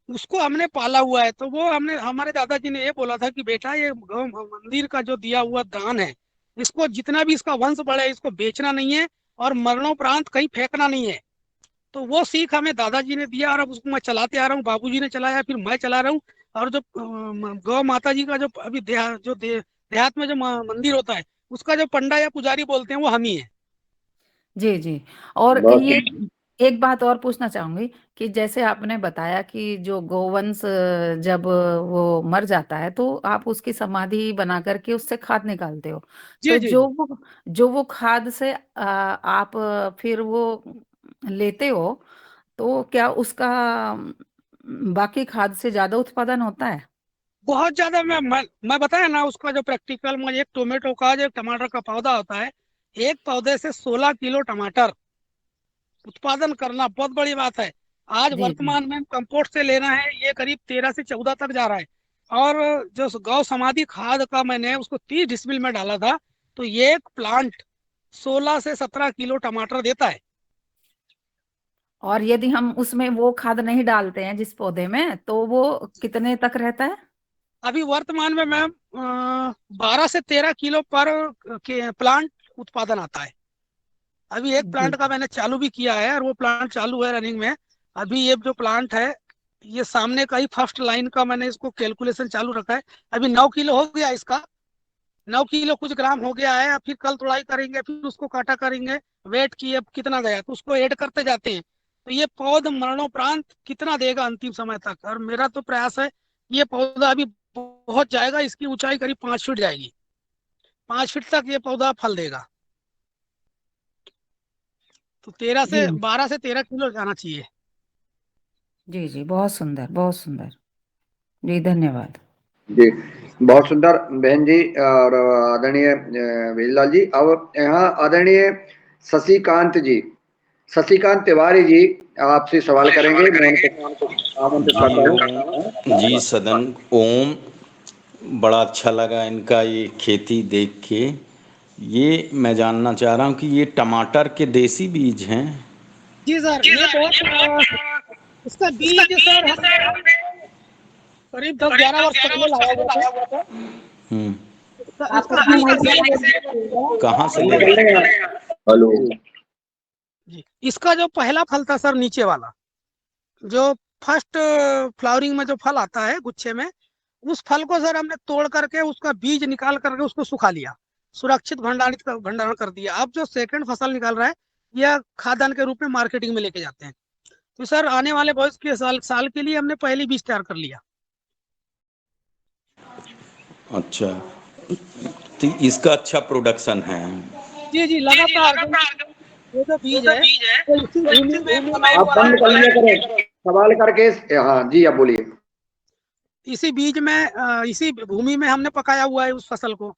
उसको हमने पाला हुआ है। तो वो हमने हमारे दादाजी ने ये बोला था कि बेटा ये गौ मंदिर का जो दिया हुआ दान है, इसको जितना भी इसका वंश बढ़े इसको बेचना नहीं है और मरणोपरांत कहीं फेंकना नहीं है। तो वो सीख हमें दादाजी ने दिया और अब उसको मैं चलाते आ रहा हूँ, बाबूजी ने चलाया, फिर मैं चला रहा हूँ। और जो गौ माता जी का जो अभी देहात में जो मंदिर होता है, उसका जो पंडा या पुजारी बोलते हैं वो हम ही है। जी जी। और बहुत ये एक बात और पूछना चाहूंगी कि जैसे आपने बताया कि जो गोवंश जब वो मर जाता है तो आप उसकी समाधि बना करके उससे खाद निकालते हो। जी तो जी जी। जो वो खाद से आप फिर वो लेते हो, तो क्या उसका बाकी खाद से ज्यादा उत्पादन होता है? बहुत ज्यादा। मैं बताया ना उसका जो प्रैक्टिकल में, एक टोमेटो का जो एक टमाटर का पौधा होता है, एक पौधे से 16 किलो टमाटर उत्पादन करना बहुत बड़ी बात है। आज जी जी। वर्तमान में कंपोस्ट से लेना है, ये करीब 13 से 14 तक जा रहा है। और जो गौ समाधि खाद का मैंने उसको 30 डिसमिल में डाला था, तो ये एक प्लांट 16 से 17 किलो टमाटर देता है। और यदि हम उसमें वो खाद नहीं डालते हैं जिस पौधे में, तो वो कितने तक रहता है? अभी वर्तमान में मैम 12 से 13 किलो पर के प्लांट उत्पादन आता है। अभी एक जी प्लांट का मैंने चालू भी किया है और वो प्लांट चालू है रनिंग में। अभी ये जो प्लांट है, ये सामने का ही फर्स्ट लाइन का मैंने इसको कैलकुलेशन चालू रखा है। अभी 9 किलो हो गया इसका, 9 किलो कुछ ग्राम हो गया है। अब फिर कल तुड़ाई करेंगे, फिर उसको काटा करेंगे, वेट की अब कितना गया तो उसको ऐड करते जाते हैं। तो ये पौध मरणोपरांत कितना देगा अंतिम समय तक। और मेरा तो प्रयास है ये पौधा अभी बहुत जाएगा, इसकी ऊंचाई करीब 5 फीट जाएगी, 5 फीट तक ये पौधा फल देगा। तो 13 जी से 12 से 13 किलो जाना चाहिए। जी जी, बहुत सुंदर बहुत सुंदर। जी धन्यवाद। जी, बहुत सुंदर बहन जी और आदरणीय भेजलाल जी। अब यहाँ आदरणीय शशिकांत जी, शशिकांत तिवारी जी आपसे सवाल करेंगे। मैं उनको आमंत्रित करता हूँ। जी सदन ओम, बड़ा अच्छा लगा इनका ये खेती देख के। ये मैं जानना चाह रहा हूँ कि ये टमाटर के देसी बीज हैं? जी सर, ये बहुत इसका बीज सर हमने करीब 10-11 वर्ष पहले लाया हुआ था। हम्म। इसका बीज कहाँ से ले निकल रहे हैं। हेलो जी, इसका जो पहला फल था सर, नीचे वाला जो फर्स्ट फ्लावरिंग में जो फल आता है गुच्छे में, उस फल को सर हमने तोड़ करके उसका बीज निकाल करके उसको सुखा लिया, सुरक्षित भंडारण कर दिया। अब जो सेकंड फसल निकल रहा है, यह खाद्यान्न के रूप में मार्केटिंग में लेके जाते हैं। तो सर आने वाले भविष्य के साल के लिए हमने पहले बीज तैयार कर लिया। अच्छा, तो इसका अच्छा प्रोडक्शन है? जी जी, लगातार ये जो बीज है वो इसी भूमि में फला आप हुआ बंद कर है। लिया करें सवाल करके। हाँ जी, आप बोलिए। इसी बीज में इसी भूमि में हमने पकाया हुआ है उस फसल को।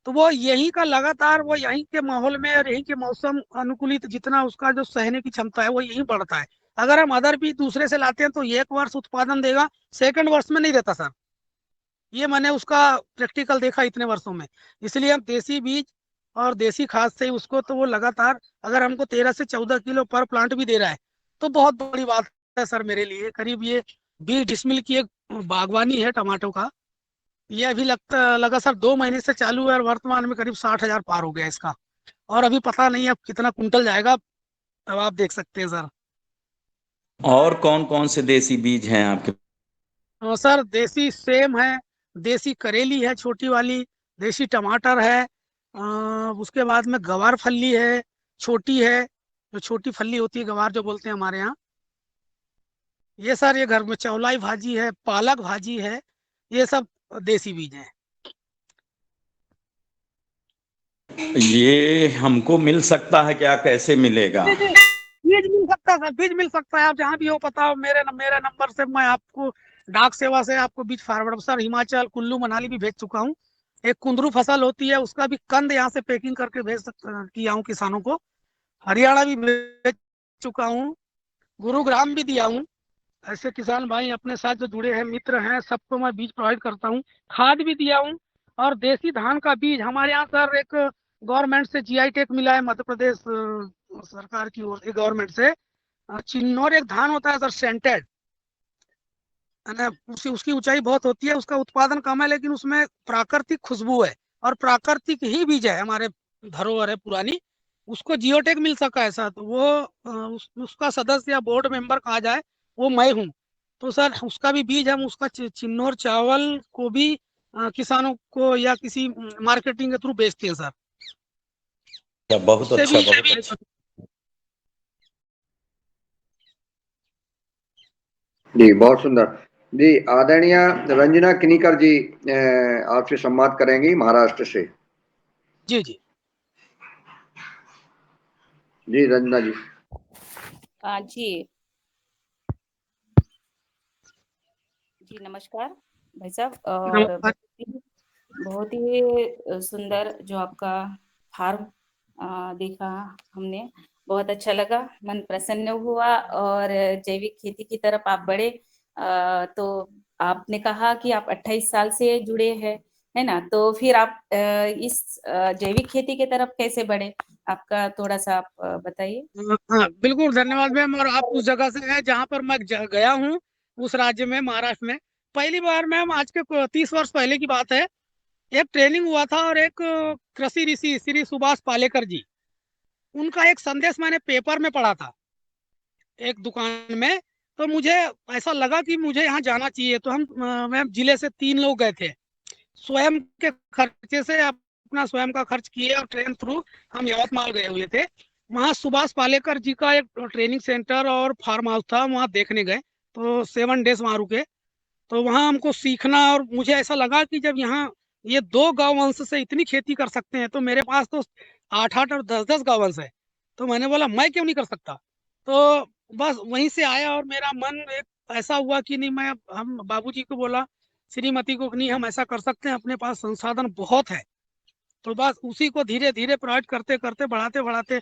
तो वो यहीं का लगातार, वो यहीं के माहौल में और यहीं के मौसम अनुकूलित जितना उसका जो सहने की क्षमता है वो यहीं बढ़ता है। अगर हम अदर बीज दूसरे से लाते हैं तो एक वर्ष उत्पादन देगा, सेकंड वर्ष में नहीं देता सर। ये मैंने उसका प्रैक्टिकल देखा इतने वर्षों में। इसलिए हम देसी बीज और देसी खाद से ही उसको, तो वो लगातार अगर हमको 13 से 14 किलो पर प्लांट भी दे रहा है तो बहुत बड़ी बात है सर मेरे लिए। करीब ये 20 डिसमिल की एक बागवानी है टमाटो का। ये अभी लगा सर 2 महीने से चालू है और वर्तमान में करीब 60,000 पार हो गया इसका। और अभी पता नहीं अब कितना कुंटल जाएगा, अब आप देख सकते हैं सर। और कौन कौन से देसी बीज हैं आपके? सर देसी सेम है, देसी करेली है छोटी वाली, देसी टमाटर है, उसके बाद में गवार फली है, छोटी है, जो छोटी फली होती है गवार जो बोलते हैं हमारे यहाँ। ये सर ये घर में चौलाई भाजी है, पालक भाजी है, ये सब देसी बीज हैं। ये हमको मिल सकता है क्या? कैसे मिलेगा? बीज मिल सकता है सर, बीज मिल सकता है। आप जहाँ भी हो पता हो, मेरे नंबर से मैं आपको डाक सेवा से आपको बीज फॉरवर्ड, सर हिमाचल कुल्लू मनाली भी भेज चुका हूँ। एक कुंदरू फसल होती है, उसका भी कंद यहाँ से पैकिंग करके किया हूँ किसानों को। हरियाणा भी भेज चुका हूँ, गुरुग्राम भी दिया हूँ। ऐसे किसान भाई अपने साथ जो जुड़े हैं, मित्र हैं, सबको मैं बीज प्रोवाइड करता हूँ, खाद भी दिया हूँ। और देसी धान का बीज हमारे यहाँ सर एक गवर्नमेंट से GI टैग मिला है, मध्य प्रदेश सरकार की ओर से, गवर्नमेंट से। चिन्नौर एक धान होता है सर, सेंटेड, उसकी ऊंचाई बहुत होती है, उसका उत्पादन कम है, लेकिन उसमें प्राकृतिक खुशबू है और प्राकृतिक ही बीज है, हमारे धरोहर है पुरानी। उसको जियो टैग मिल सका है सर, तो वो उसका सदस्य या बोर्ड मेंबर कहा जाए वो मैं हूँ। तो सर उसका भी बीज हम उसका चिन्नौर चावल को भी किसानों को या किसी मार्केटिंग के थ्रू बेचते हैं सर। बहुत अच्छा, बहुत अच्छा। जी बहुत सुंदर जी। आदरणीय रंजना किनीकर जी आपसे संवाद करेंगी महाराष्ट्र से। जी जी जी रंजना जी। जी जी नमस्कार भाई साहब। और नमस्कार। बहुत ही सुंदर जो आपका फार्म देखा हमने, बहुत अच्छा लगा, मन प्रसन्न हुआ। और जैविक खेती की तरफ आप बढ़े, तो आपने कहा कि आप 28 साल से जुड़े हैं, है ना? तो फिर आप इस जैविक खेती की तरफ कैसे बढ़े, आपका थोड़ा सा आप बताइए। हाँ बिल्कुल, धन्यवाद मैम। और आप उस जगह से हैं जहाँ पर मैं गया हूँ, उस राज्य में, महाराष्ट्र में। पहली बार मैम, आज के 30 वर्ष पहले की बात है, एक ट्रेनिंग हुआ था और एक कृषि ऋषि श्री सुभाष पालेकर जी, उनका एक संदेश मैंने पेपर में पढ़ा था एक दुकान में। तो मुझे ऐसा लगा कि मुझे यहाँ जाना चाहिए। तो हम मैम जिले से 3 लोग गए थे, स्वयं के खर्चे से, अपना स्वयं का खर्च किए और ट्रेन थ्रू हम यवतमाल गए हुए थे। वहाँ सुभाष पालेकर जी का एक ट्रेनिंग सेंटर और फार्म हाउस था, वहाँ देखने गए। तो 7 डेज वहाँ रुके। तो वहाँ हमको सीखना, और मुझे ऐसा लगा कि जब यहाँ ये 2 गौ वंश से इतनी खेती कर सकते हैं, तो मेरे पास तो 8-8 और 10-10 गौ वंश है। तो मैंने बोला मैं क्यों नहीं कर सकता। तो बस वहीं से आया और मेरा मन एक ऐसा हुआ कि नहीं, मैं हम बाबूजी को बोला, श्रीमती को, नहीं हम ऐसा कर सकते हैं, अपने पास संसाधन बहुत है। तो बस उसी को धीरे धीरे प्रोवाइड करते करते, बढ़ाते बढ़ाते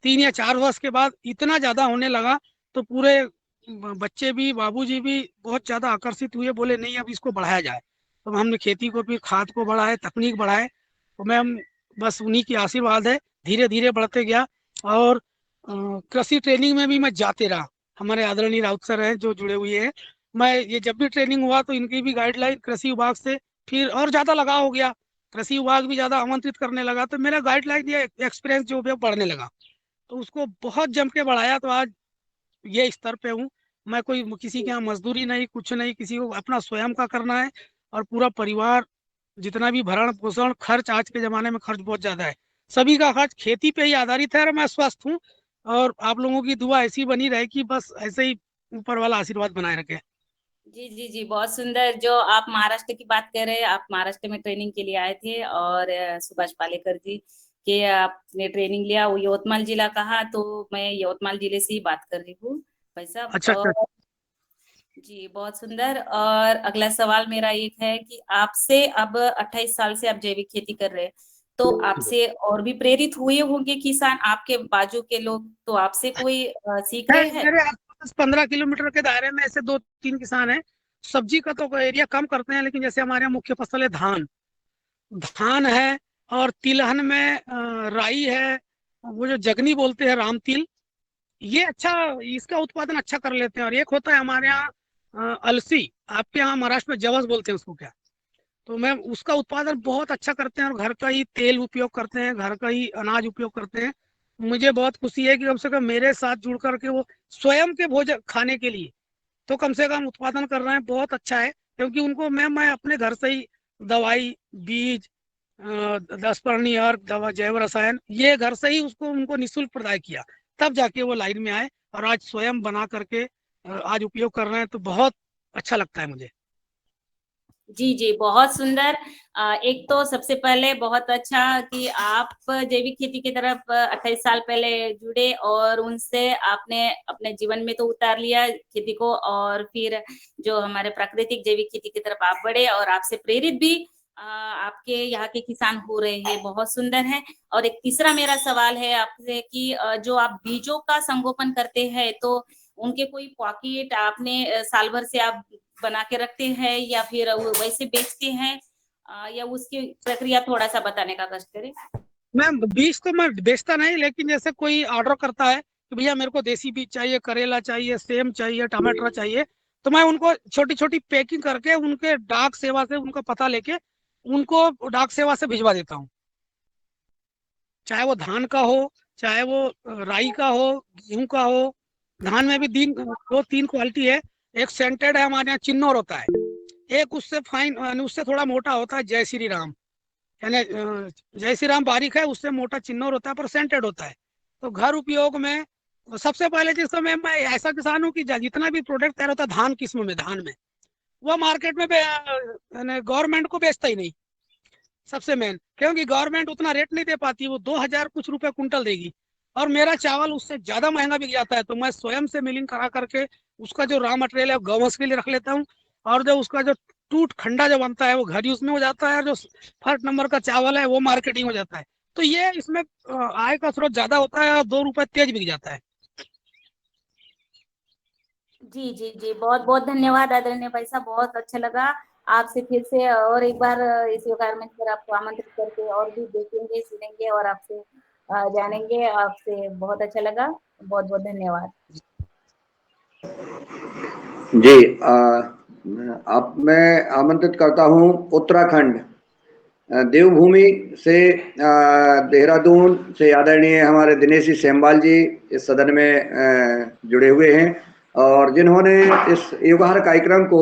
3 या 4 वर्ष के बाद इतना ज्यादा होने लगा। तो पूरे बच्चे भी, बाबूजी भी बहुत ज्यादा आकर्षित हुए, बोले नहीं अब इसको बढ़ाया जाए। तो हमने खेती को भी, खाद को बढ़ाए, तकनीक बढ़ाए। तो मैम बस उन्हीं की आशीर्वाद है, धीरे धीरे बढ़ते गया। और कृषि ट्रेनिंग में भी मैं जाते रहा। हमारे आदरणीय राउत सर हैं जो जुड़े हुए हैं, मैं ये जब भी ट्रेनिंग हुआ तो इनकी भी गाइडलाइन कृषि विभाग से फिर और ज्यादा लगाव हो गया, कृषि विभाग भी ज्यादा आमंत्रित करने लगा। तो मेरा गाइडलाइन ये एक्सपीरियंस जो भी बढ़ने लगा, तो उसको बहुत जम के बढ़ाया। तो आज ये स्तर पे हूँ मैं, कोई किसी के यहाँ मजदूरी नहीं, कुछ नहीं, किसी को अपना स्वयं का करना है। और पूरा परिवार, जितना भी भरण पोषण खर्च, आज के जमाने में खर्च बहुत ज्यादा है, सभी का खर्च खेती पे ही आधारित है। और मैं स्वस्थ हूँ, और आप लोगों की दुआ ऐसी बनी रहे कि बस ऐसे ही ऊपर वाला आशीर्वाद बनाए रखे। जी जी जी बहुत सुंदर। जो आप महाराष्ट्र की बात कर रहे हैं, आप महाराष्ट्र में ट्रेनिंग के लिए आए थे और सुभाष पालेकर जी के आपने ट्रेनिंग लिया। वो यवतमाल जिला कहा, तो मैं यवतमाल जिले से ही बात कर रही हूँ भाई साहब। अच्छा अच्छा। और जी बहुत सुंदर। और अगला सवाल मेरा एक है कि आपसे अब 28 साल से आप जैविक खेती कर रहे हैं, तो आपसे और भी प्रेरित हुए होंगे किसान, आपके बाजू के लोग, तो आपसे कोई सीख रहे हैं? मेरे आसपास 15 किलोमीटर के दायरे में ऐसे 2-3 किसान हैं। सब्जी का तो एरिया कम करते हैं, लेकिन जैसे हमारे यहाँ मुख्य फसल है धान, धान है, और तिलहन में राई है, वो जो जगनी बोलते हैं, राम तिल, ये अच्छा, इसका उत्पादन अच्छा कर लेते हैं। और एक होता है हमारे यहाँ अलसी, आपके यहाँ महाराष्ट्र में जवस बोलते हैं उसको क्या, तो मैं उसका उत्पादन बहुत अच्छा करते हैं, और घर का ही तेल उपयोग करते हैं, घर का ही अनाज उपयोग करते हैं। मुझे बहुत खुशी है कि कम से कम मेरे साथ जुड़ करके वो स्वयं के भोजन खाने के लिए तो कम से कम उत्पादन कर रहे हैं, बहुत अच्छा है। क्योंकि उनको मैं अपने घर से ही दवाई, बीज, 10 अर्क दवा, जैव रसायन, ये घर से ही उसको उनको निःशुल्क प्रदाय किया, तब जाके वो लाइन में आए और आज स्वयं बना करके आज उपयोग कर रहे हैं। तो बहुत अच्छा लगता है मुझे। जी जी बहुत सुंदर। एक तो सबसे पहले बहुत अच्छा कि आप जैविक खेती की तरफ 28 साल पहले जुड़े, और उनसे आपने अपने जीवन में तो उतार लिया खेती को, और फिर जो हमारे प्राकृतिक जैविक खेती की तरफ आप बढ़े, और आपसे प्रेरित भी आपके यहाँ के किसान हो रहे हैं, बहुत सुंदर है। और एक तीसरा मेरा सवाल है आपसे कि जो आप बीजों का संगोपन करते हैं तो उनके कोई पॉकेट आपने साल भर से आप बना के रखते हैं या फिर वो वैसे बेचते हैं, या उसकी प्रक्रिया थोड़ा सा बताने का कष्ट करें। मैम बीज तो मैं बेचता नहीं, लेकिन जैसे कोई ऑर्डर करता है कि भैया मेरे को देसी बीज चाहिए, करेला चाहिए, सेम चाहिए, टमाटर चाहिए, तो मैं उनको छोटी छोटी पैकिंग करके उनके डाक सेवा से उनका पता लेके उनको डाक सेवा से भिजवा देता हूँ। चाहे वो धान का हो, चाहे वो राई का हो, गेहूं का हो। धान में भी दो तीन क्वालिटी है। एक सेंटेड है, हमारे यहाँ चिन्नौर होता है। एक उससे फाइन यानी उससे थोड़ा मोटा होता है जय श्री राम, यानी जय श्री राम बारीक है, उससे मोटा चिन्नौर होता है पर सेंटेड होता है। तो घर उपयोग में सबसे पहले जिसको मैं ऐसा किसान हूँ कि जितना भी प्रोडक्ट तैयार होता है धान किस्म में, धान में वो मार्केट में गवर्नमेंट को बेचता ही नहीं। सबसे मेन क्योंकि गवर्नमेंट उतना रेट नहीं दे पाती, वो 2000 कुछ रुपए कुंटल देगी और मेरा चावल उससे ज्यादा महंगा बिक जाता है। तो मैं स्वयं से मिलिंग करा करके उसका जो रॉ मटेरियल है गौवंश के लिए रख लेता हूँ, और जो उसका जो टूट खंडा जो बनता है वो घर यूज में हो जाता है, और जो फर्स्ट नंबर का चावल है वो मार्केटिंग हो जाता है। तो ये इसमें आय का स्रोत ज्यादा होता है और 2 रुपए तेज बिक जाता है। जी जी जी, बहुत बहुत धन्यवाद आदरणीय भाई साहब, बहुत अच्छा लगा आपसे फिर से और एक बार इस योगा मंच पर आपको आमंत्रित करके और भी देखेंगे, सुनेंगे और आपसे जानेंगे। आपसे बहुत अच्छा लगा, बहुत बहुत धन्यवाद। जी आप मैं आमंत्रित करता हूँ उत्तराखंड देवभूमि से देहरादून से आदरणीय हमारे दिनेश जी सेमवाल जी इस सदन में जुड़े हुए हैं और जिन्होंने इस योगाहार कार्यक्रम को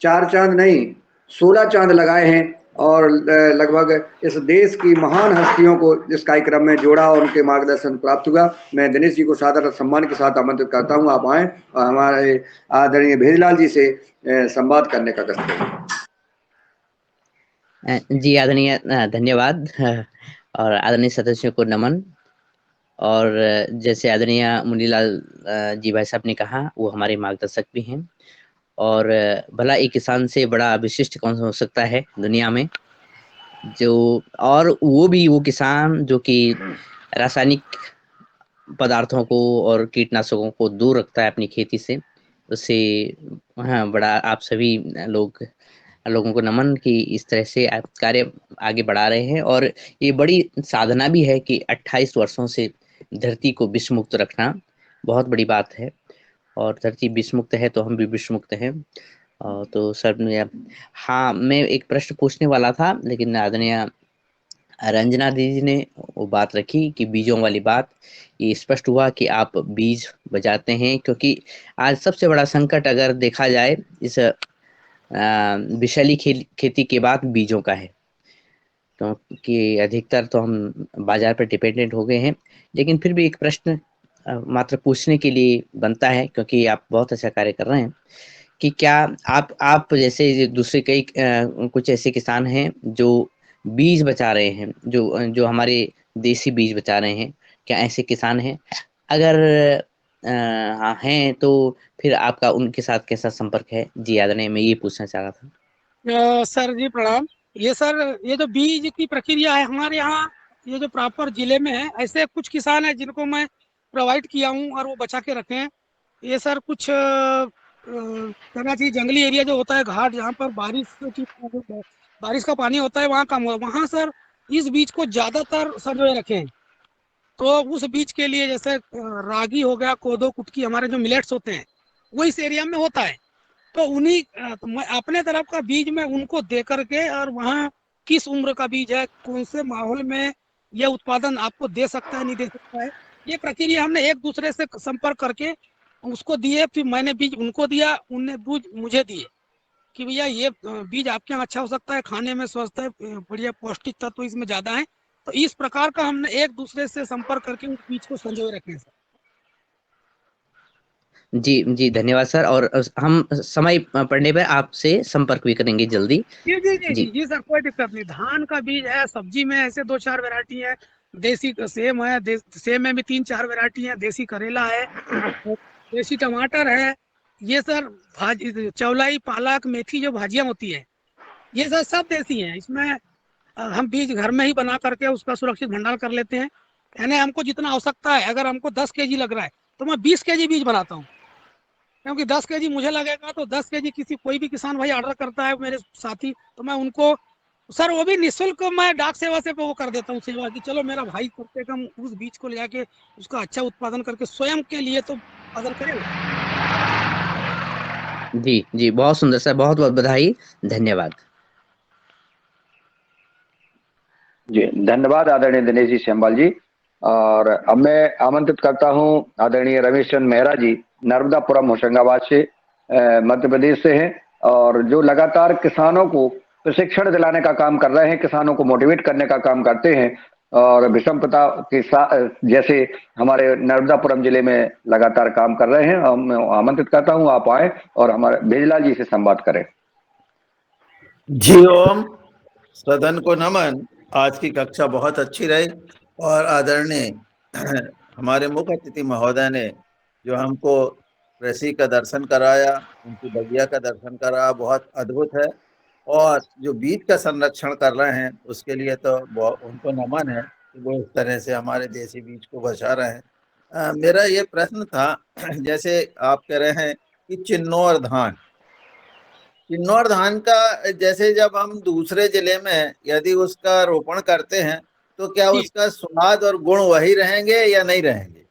4 चांद नहीं 16 चांद लगाए हैं और लगभग इस देश की महान हस्तियों को इस कार्यक्रम में जोड़ा और उनके मार्गदर्शन प्राप्त हुआ। मैं दिनेश जी को सादर सम्मान के साथ आमंत्रित करता हूं, आप आएँ और हमारे आदरणीय भेजलाल जी से संवाद करने का कष्ट करें। जी आदरणीय धन्यवाद और आदरणीय सदस्यों को नमन। और जैसे आदरणीय मुनीलाल जी भाई साहब ने कहा, वो हमारे मार्गदर्शक भी हैं और भला एक किसान से बड़ा विशिष्ट कौन हो सकता है दुनिया में, जो और वो किसान जो कि रासायनिक पदार्थों को और कीटनाशकों को दूर रखता है अपनी खेती से। उससे हाँ बड़ा आप सभी लोगों को नमन कि इस तरह से आप कार्य आगे बढ़ा रहे हैं। और ये बड़ी साधना भी है कि 28 वर्षों से धरती को विष मुक्त रखना बहुत बड़ी बात है, और धरती विष मुक्त है तो हम भी विष मुक्त हैं। तो सर हाँ मैं एक प्रश्न पूछने वाला था, लेकिन आदरणीय रंजना दीदी ने वो बात रखी कि बीजों वाली बात, ये स्पष्ट हुआ कि आप बीज बजाते हैं, क्योंकि आज सबसे बड़ा संकट अगर देखा जाए इस विषैली खेती के बाद बीजों का है, क्योंकि अधिकतर तो हम बाजार पर डिपेंडेंट हो गए हैं। लेकिन फिर भी एक प्रश्न मात्र पूछने के लिए बनता है, क्योंकि आप बहुत अच्छा कार्य कर रहे हैं, कि क्या आप जैसे दूसरे कई कुछ ऐसे किसान हैं जो बीज बचा रहे हैं, जो हमारे देसी बीज बचा रहे हैं, क्या ऐसे किसान हैं? अगर हाँ हैं तो फिर आपका उनके साथ कैसा संपर्क है? जी आदरणीय, मैं ये पूछना चाह रहा था। सर जी प्रणाम। ये सर ये जो बीज की प्रक्रिया है हमारे यहाँ, ये जो प्रॉपर जिले में है, ऐसे कुछ किसान हैं जिनको मैं प्रोवाइड किया हूँ और वो बचा के रखे हैं। ये सर कुछ कहना चाहिए जंगली एरिया जो होता है, घाट जहाँ पर बारिश का पानी होता है वहाँ कम हुआ, वहाँ सर इस बीज को ज्यादातर संजोए रखे हैं। तो उस बीज के लिए जैसे रागी हो गया, कोदो कुटकी, हमारे जो मिलेट्स होते हैं वो इस एरिया में होता है। तो उन्हीं तो मैं अपने तरफ का बीज में उनको दे करके, और वहाँ किस उम्र का बीज है, कौन से माहौल में यह उत्पादन आपको दे सकता है नहीं दे सकता है, ये प्रक्रिया हमने एक दूसरे से संपर्क करके उसको दिए। फिर मैंने बीज उनको दिया, उनने बीज मुझे दिए कि भैया ये बीज आपके यहाँ अच्छा हो सकता है, खाने में स्वस्थ है, बढ़िया पौष्टिक तत्व तो इसमें ज्यादा है। तो इस प्रकार का हमने एक दूसरे से संपर्क करके उस बीज को संजोए रखे सर। जी जी धन्यवाद सर, और हम समय पड़ने पर आपसे संपर्क भी करेंगे जल्दी। जी जी जी जी जी सर, कोई दिक्कत नहीं। धान का बीज है, सब्जी में ऐसे 2-4 वैरायटी है, देसी सेम है, सेम में भी 3-4 वैरायटी है, देसी करेला है, देसी टमाटर है। ये सर भाजी, चौलाई, पालक, मेथी जो भाजियां होती है, ये सब देसी है। इसमें हम बीज घर में ही बना करके उसका सुरक्षित भंडारण कर लेते हैं। यानी हमको जितना आवश्यकता है, अगर हमको 10 केजी लग रहा है तो मैं 20 केजी बीज बनाता हूँ, क्योंकि 10 केजी मुझे लगेगा तो 10 केजी किसी कोई भी किसान भाई ऑर्डर करता है मेरे साथी, तो मैं उनको सर वो भी निःशुल्क मैं डाक सेवा से वो कर देता हूँ सेवा कि चलो मेरा भाई कम से कम उस बीज को ले जाके उसका अच्छा उत्पादन करके स्वयं के लिए तो उत्पादन करेगा। जी जी, बहुत सुंदर सर, बहुत बहुत बधाई, धन्यवाद। जी धन्यवाद आदरणीय दिनेश जी सेमवाल जी। और अब मैं आमंत्रित करता हूं आदरणीय रमेश चंद्र मेहरा जी, नर्मदापुरम होशंगाबाद से, मध्य प्रदेश से हैं, और जो लगातार किसानों को प्रशिक्षण दिलाने का काम कर रहे हैं, किसानों को मोटिवेट करने का काम करते हैं, और विषमता के साथ जैसे हमारे नर्मदापुरम जिले में लगातार काम कर रहे हैं। मैं आमंत्रित करता हूं आप आए और हमारे भेजलाल जी से संवाद करें। जी ओम, सदन को नमन। आज की कक्षा बहुत अच्छी रही और आदरणीय हमारे मुख्य अतिथि महोदय ने जो हमको कृषि का दर्शन कराया, उनकी बगिया का दर्शन कराया, बहुत अद्भुत है। और जो बीज का संरक्षण कर रहे हैं उसके लिए तो उनको नमन है कि वो इस तरह से हमारे देसी बीज को बचा रहे हैं। मेरा ये प्रश्न था, जैसे आप कह रहे हैं कि चिन्नौर धान का, जैसे जब हम दूसरे जिले में यदि उसका रोपण करते हैं तो क्या उसका स्वाद और गुण वही रहेंगे या नहीं रहेंगे?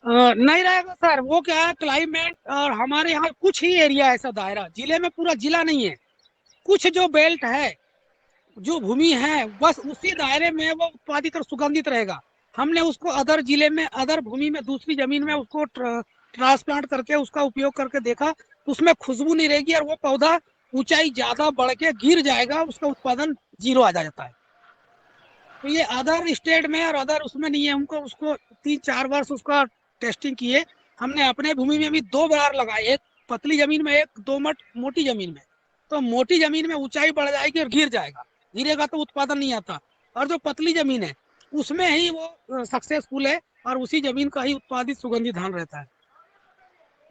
नहीं रहेगा सर। वो क्या है, क्लाइमेट और हमारे यहाँ कुछ ही एरिया ऐसा दायरा, जिले में पूरा जिला नहीं है, कुछ जो बेल्ट है, जो भूमि है, बस उसी दायरे में वो उत्पादित और सुगंधित रहेगा। हमने उसको अदर जिले में, अदर भूमि में, दूसरी जमीन में उसको ट्रांसप्लांट करके उसका उपयोग करके देखा, तो उसमें खुशबू नहीं रहेगी और वो पौधा ऊंचाई ज्यादा बढ़ के गिर जाएगा, उसका उत्पादन 0 आ जाता है। तो ये अदर स्टेट में और अदर उसमें नहीं है। हमको उसको 3-4 वर्ष उसका टेस्टिंग किए हमने। अपने भूमि में भी 2 बार लगाए, एक पतली जमीन में, एक दोमट मोटी जमीन में। तो मोटी जमीन में ऊंचाई बढ़ जाएगी और गिर जाएगा, गिरेगा तो उत्पादन नहीं आता। और जो पतली जमीन है उसमें ही वो सक्सेसफुल है और उसी जमीन का ही उत्पादित सुगंधित धान रहता है।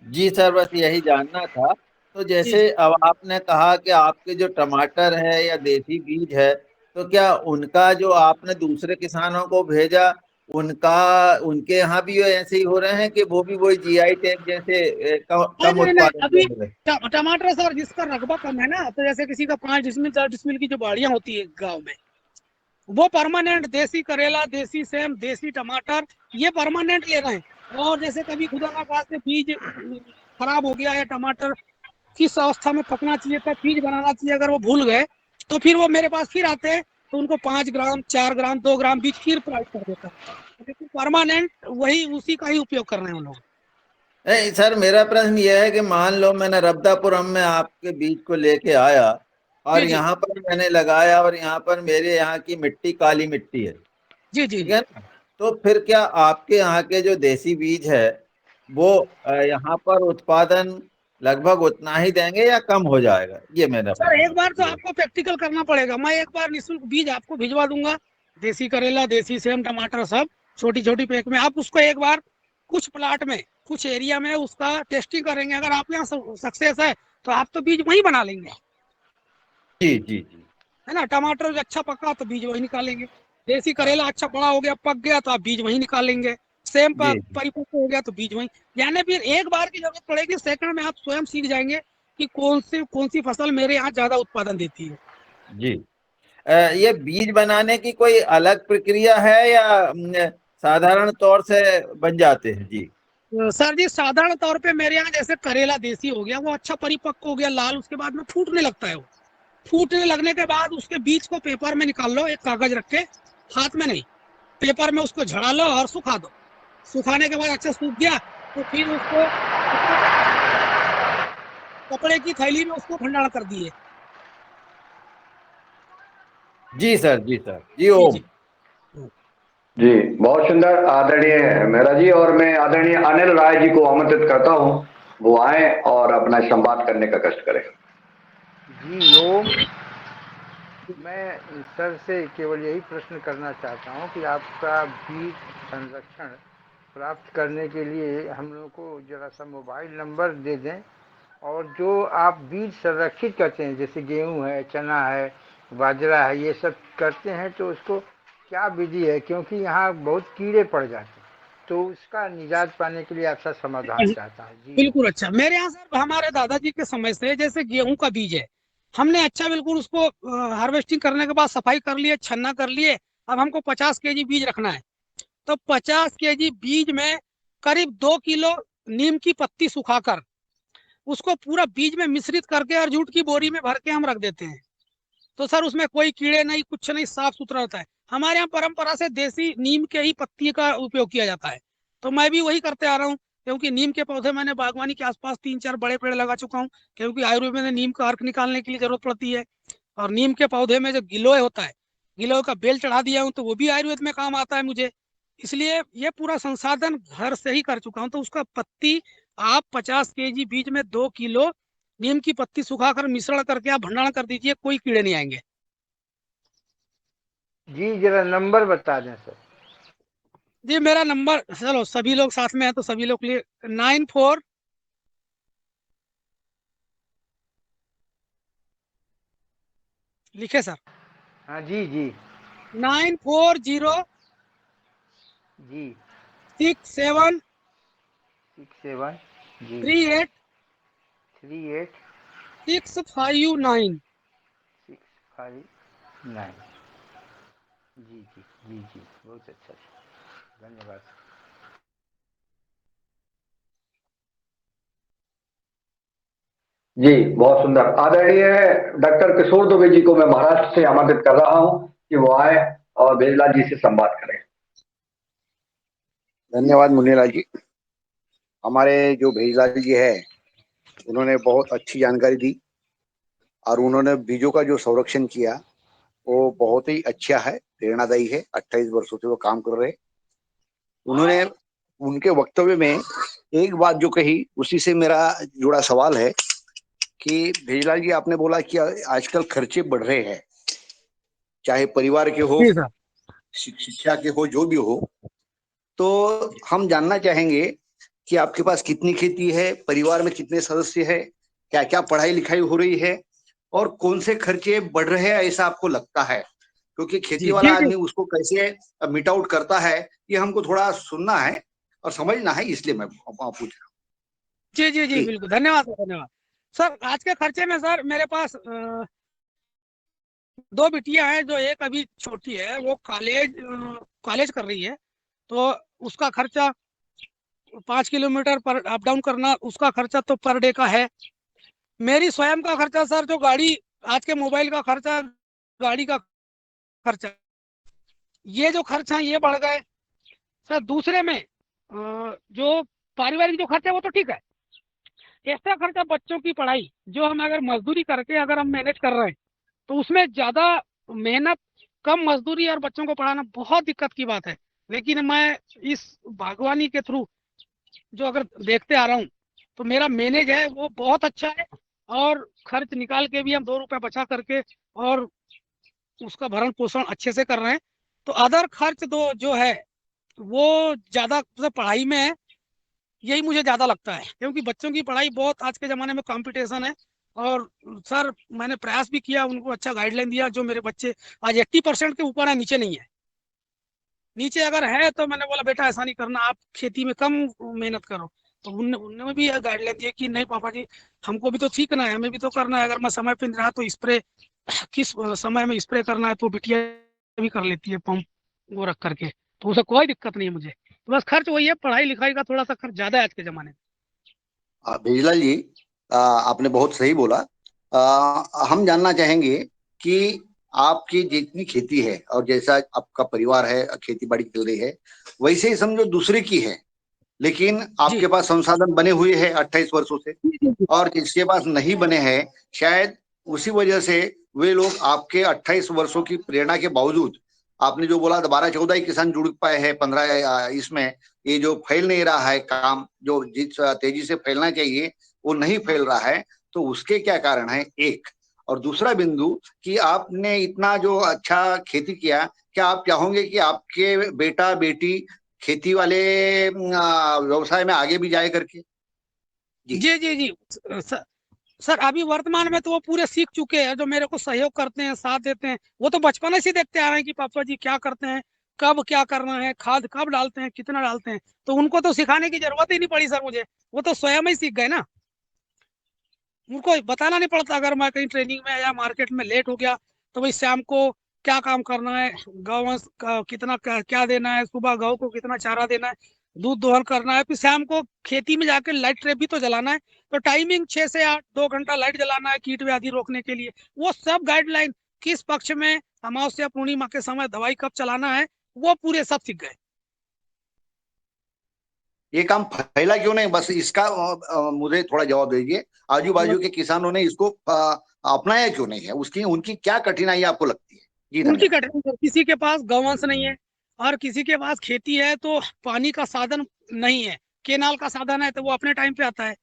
जी सर, बस यही जानना था। तो जैसे अब आपने कहा कि आपके जो टमाटर है या देसी बीज है, तो क्या उनका जो आपने दूसरे किसानों को भेजा, उनके यहाँ भी ऐसे ही हो रहे हैं कि वो भी वही जीआई टैग जैसे कम नहीं, उत्पादन अभी हो रहे? टमाटर सर जिसका रकबा कम है ना, तो जैसे किसी का 5 डिसमिल 10 डिसमिल की जो बाड़ियां होती है गाँव में, वो परमानेंट देसी करेला, देसी सेम, देसी टमाटर ये परमानेंट ले रहे हैं। और जैसे कभी खुदा ना खास्ते बीज खराब हो गया या टमाटर किस अवस्था में पकना चाहिए था, बीज बनाना चाहिए, अगर वो भूल गए तो फिर वो मेरे पास फिर आते हैं, तो उनको 5 ग्राम 4 ग्राम 2 ग्राम बीज फिर प्रोवाइड कर देता है। लेकिन परमानेंट वही उसी का ही उपयोग कर रहे हैं उन लोग। नहीं सर, मेरा प्रश्न यह है कि मान लो मैंने रब्दापुरम में आपके बीज को लेके आया और यहाँ पर मैंने लगाया और यहाँ पर मेरे यहाँ की मिट्टी काली मिट्टी है, जी जी, ठीक है ना? तो फिर क्या आपके यहाँ के जो देसी बीज है वो यहाँ पर उत्पादन लगभग उतना ही देंगे या कम हो जाएगा? ये मेरा सर एक बार तो आपको प्रैक्टिकल करना पड़ेगा। मैं एक बार निःशुल्क बीज आपको भिजवा दूंगा, देसी करेला, देसी सेम, टमाटर सब छोटी छोटी पैक में। आप उसको एक बार कुछ प्लाट में, कुछ एरिया में उसका टेस्टिंग करेंगे। अगर आप यहाँ सक्सेस है तो आप तो बीज वहीं बना लेंगे। जी जी जी, है ना। टमाटर अच्छा पका तो बीज वही निकालेंगे, देसी करेला अच्छा बड़ा हो गया, पक गया, तो आप बीज वही निकालेंगे, सेम परिपक्व हो गया तो बीज वही। यानी फिर एक बार की जरूरत पड़ेगी, सेकंड में आप स्वयं सीख जाएंगे कि कौन सी फसल मेरे यहाँ ज्यादा उत्पादन देती है। जी। ये बीज बनाने की कोई अलग प्रक्रिया है या साधारण तौर से बन जाते हैं? जी सर जी, साधारण तौर पे मेरे यहाँ जैसे करेला देसी हो गया, वो अच्छा परिपक्व हो गया लाल, उसके बाद में फूटने लगता है। वो फूटने लगने के बाद उसके बीज को पेपर में निकाल लो, एक कागज रख के, हाथ में नहीं, पेपर में उसको झड़ा लो और सुखा दो। सुखाने के बाद अच्छा सूख गया तो फिर उसको कपड़े की थैली में उसको भंडारण कर दिए। जी सर, जी सर, जी ओम। जी बहुत सुंदर आदरणीय मेहरा जी। और मैं आदरणीय अनिल राय जी को आमंत्रित करता हूं, वो आए और अपना संवाद करने का कष्ट करें। जी ओम, मैं सर से केवल यही प्रश्न करना चाहता हूं कि आपका बीज संरक्षण प्राप्त करने के लिए हम लोग को जरा सा मोबाइल नंबर दे दें और जो आप बीज संरक्षित करते हैं जैसे गेहूं है, चना है, बाजरा है, ये सब करते हैं, तो उसको क्या विधि है? क्योंकि यहाँ बहुत कीड़े पड़ जाते हैं, तो उसका निजात पाने के लिए आपका समाधान चाहता है जी। बिल्कुल अच्छा। मेरे यहाँ सर हमारे दादाजी के समय से जैसे गेहूं का बीज है, हमने अच्छा बिल्कुल उसको हार्वेस्टिंग करने के बाद सफाई कर लिए, छन्ना कर लिए। अब हमको 50 केजी बीज रखना है, तो 50 केजी बीज में करीब 2 किलो नीम की पत्ती सुखाकर उसको पूरा बीज में मिश्रित करके और जूट की बोरी में भर के हम रख देते हैं। तो सर उसमें कोई कीड़े नहीं, कुछ नहीं, साफ सुथरा होता है। हमारे यहाँ परंपरा से देसी नीम के ही पत्ती का उपयोग किया जाता है, तो मैं भी वही करते आ रहा हूँ। क्योंकि नीम के पौधे मैंने बागवानी के आसपास 3-4 बड़े पेड़ लगा चुका हूँ, क्योंकि आयुर्वेद में नीम का अर्क निकालने के लिए जरूरत पड़ती है। और नीम के पौधे में जो गिलोय होता है, गिलोय का बेल चढ़ा दिया हूँ, तो वो भी आयुर्वेद में काम आता है मुझे। इसलिए ये पूरा संसाधन घर से ही कर चुका हूँ। तो उसका पत्ती आप 50 केजी बीज में 2 किलो नीम की पत्ती सुखाकर मिश्रण करके आप भंडारण कर दीजिए, कोई कीड़े नहीं आएंगे। जी जरा नंबर बता दें सर। जी मेरा नंबर, चलो सभी लोग साथ में हैं तो सभी लोग के लिए 94 लिखे सर। हाँ जी जी 940 जी 67 67 जी 38 38 659। 659 जी जी जी जी, बहुत अच्छा, धन्यवाद। जी बहुत सुंदर। आदरणीय डॉक्टर किशोर दुबे जी को मैं महाराष्ट्र से आमंत्रित कर रहा हूं कि वो आए और भेजलाल जी से संवाद करें। धन्यवाद मुन्नीलाल जी। हमारे जो भेजलाल जी है उन्होंने बहुत अच्छी जानकारी दी और उन्होंने बीजों का जो संरक्षण किया वो बहुत ही अच्छा है, प्रेरणादायी है। 28 वर्षों से वो काम कर रहे। उन्होंने उनके वक्तव्य में एक बात जो कही उसी से मेरा जुड़ा सवाल है कि भेजलाल जी आपने बोला कि आजकल खर्चे बढ़ रहे हैं, चाहे परिवार के हो, शिक्षा के हो, जो भी हो। तो हम जानना चाहेंगे कि आपके पास कितनी खेती है, परिवार में कितने सदस्य है, क्या क्या पढ़ाई लिखाई हो रही है और कौन से खर्चे बढ़ रहे हैं ऐसा आपको लगता है? क्योंकि खेती वाला आदमी उसको कैसे मिट आउट करता है ये हमको थोड़ा सुनना है और समझना है, इसलिए मैं पूछ रहा हूँ। जी जी जी बिल्कुल, धन्यवाद धन्यवाद सर। आज के खर्चे में सर मेरे पास 2 बिटियां हैं, जो एक अभी छोटी है, वो कॉलेज कर रही है, तो उसका खर्चा 5 किलोमीटर पर अप डाउन करना, उसका खर्चा तो पर डे का है। मेरी स्वयं का खर्चा सर, जो गाड़ी, आज के मोबाइल का खर्चा, गाड़ी का खर्चा, ये जो खर्चा ये बढ़ गए सर। दूसरे में जो पारिवारिक जो खर्चा वो तो ठीक है। एक्स्ट्रा खर्चा बच्चों की पढ़ाई, जो हम अगर मजदूरी करके अगर हम मैनेज कर रहे हैं, तो उसमें ज्यादा मेहनत, कम मजदूरी और बच्चों को पढ़ाना बहुत दिक्कत की बात है। लेकिन मैं इस बागवानी के थ्रू जो अगर देखते आ रहा हूँ, तो मेरा मैनेज है वो बहुत अच्छा है, और खर्च निकाल के भी हम 2 रुपए बचा करके और उसका भरण पोषण अच्छे से कर रहे हैं। तो अदर खर्च दो जो है वो ज्यादा पढ़ाई में है, यही मुझे ज्यादा लगता है, क्योंकि बच्चों की पढ़ाई बहुत आज के जमाने में कंपटीशन है। और सर मैंने प्रयास भी किया, उनको अच्छा गाइडलाइन दिया। जो मेरे बच्चे आज 80% के ऊपर है, नीचे नहीं है। नीचे अगर है तो मैंने बोला बेटा ऐसा नहीं करना, आप खेती में कम मेहनत करो। तो उनने भी गाइडलाइन दिया कि नहीं पापा जी, हमको भी तो सीखना है, हमें भी तो करना है। अगर मैं समय पे नहीं रहा तो स्प्रे किस समय में स्प्रे करना है, तो बिटिया भी कर लेती है पंप वो रख करके, तो उसे कोई दिक्कत नहीं है मुझे। तो बस खर्च वही है, पढ़ाई लिखाई का थोड़ा सा खर्च ज्यादा है आज के जमाने में। भेजलाल जी आपने बहुत सही बोला। हम जानना चाहेंगे कि आपकी जितनी खेती है और जैसा आपका परिवार है, खेती बाड़ी चल रही है, वैसे ही समझो दूसरे की है, लेकिन आपके पास संसाधन बने हुए हैं 28 वर्षों से, और जिसके पास नहीं बने हैं शायद उसी वजह से वे लोग आपके 28 वर्षों की प्रेरणा के बावजूद, आपने जो बोला 12-14 ही किसान जुड़ पाए हैं 15 इसमें, ये जो फैल नहीं रहा है काम, जो जिस तेजी से फैलना चाहिए वो नहीं फैल रहा है, तो उसके क्या कारण है? एक। और दूसरा बिंदु कि आपने इतना जो अच्छा खेती किया, क्या आप चाहोगे कि आपके बेटा बेटी खेती वाले व्यवसाय में आगे भी जाए करके? जी जी जी सर अभी वर्तमान में तो वो पूरे सीख चुके हैं, जो मेरे को सहयोग करते हैं, साथ देते हैं। वो तो बचपन से देखते आ रहे हैं कि पापा जी क्या करते हैं, कब क्या करना है, खाद कब डालते हैं, कितना डालते हैं। तो उनको तो सिखाने की जरूरत ही नहीं पड़ी सर मुझे, वो तो स्वयं ही सीख गए ना। उनको बताना नहीं पड़ता। अगर मैं कहीं ट्रेनिंग में या मार्केट में लेट हो गया तो भाई शाम को क्या काम करना है, गौ का कितना क्या देना है, सुबह गौ को कितना चारा देना है, दूध दोहन करना है, फिर शाम को खेती में जाकर लाइट ट्रैप भी तो जलाना है। तो टाइमिंग 6 से 8 2 घंटा लाइट जलाना है कीट व्याधि रोकने के लिए। वो सब गाइडलाइन, किस पक्ष में अमावस्या पूर्णिमा के समय दवाई कब चलाना है, वो पूरे सब सीख गए। ये काम फैला क्यों नहीं, बस इसका मुझे थोड़ा जवाब दीजिए। आजू बाजू के किसानों ने इसको अपनाया क्यों नहीं है, उसकी उनकी क्या कठिनाई आपको लगती है? जी उनकी धन्यवाद। कठिनाई, किसी के पास गौवंश नहीं है और किसी के पास खेती है तो पानी का साधन नहीं है। केनाल का साधन है तो वो अपने टाइम पे आता है।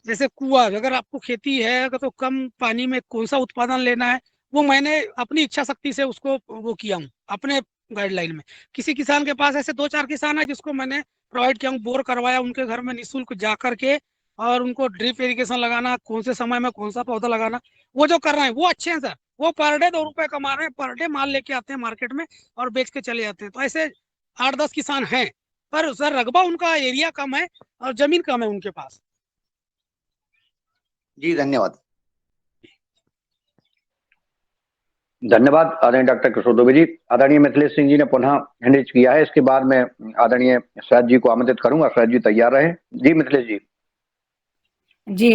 जैसे कुआं, अगर आपको खेती है तो कम पानी में कौन सा उत्पादन लेना है, वो मैंने अपनी इच्छा शक्ति से उसको वो किया हूँ अपने गाइडलाइन में। किसी किसान के पास ऐसे 2-4 किसान है जिसको मैंने प्रोवाइड किया हूँ, बोर करवाया उनके घर में निःशुल्क जा करके, और उनको ड्रिप इरिगेशन लगाना, कौन से समय में कौन सा पौधा लगाना, वो जो कर रहे हैं वो अच्छे हैं सर। वो पर डे 2 रुपए कमा रहे हैं, पर डे माल लेके आते हैं मार्केट में और बेच के चले जाते हैं। तो ऐसे 8-10 किसान हैं, पर सर रकबा उनका एरिया कम है और जमीन कम है उनके पास। जी धन्यवाद। धन्यवाद आदरणीय डॉक्टर किशोर दुबे जी। आदरणीय मिथिलेश सिंह जी ने पुनः हैंड रेज किया है। इसके बाद मैं आदरणीय सैयद जी को आमंत्रित करूंगा। सैयद जी तैयार रहे। जी मिथिलेश जी। जी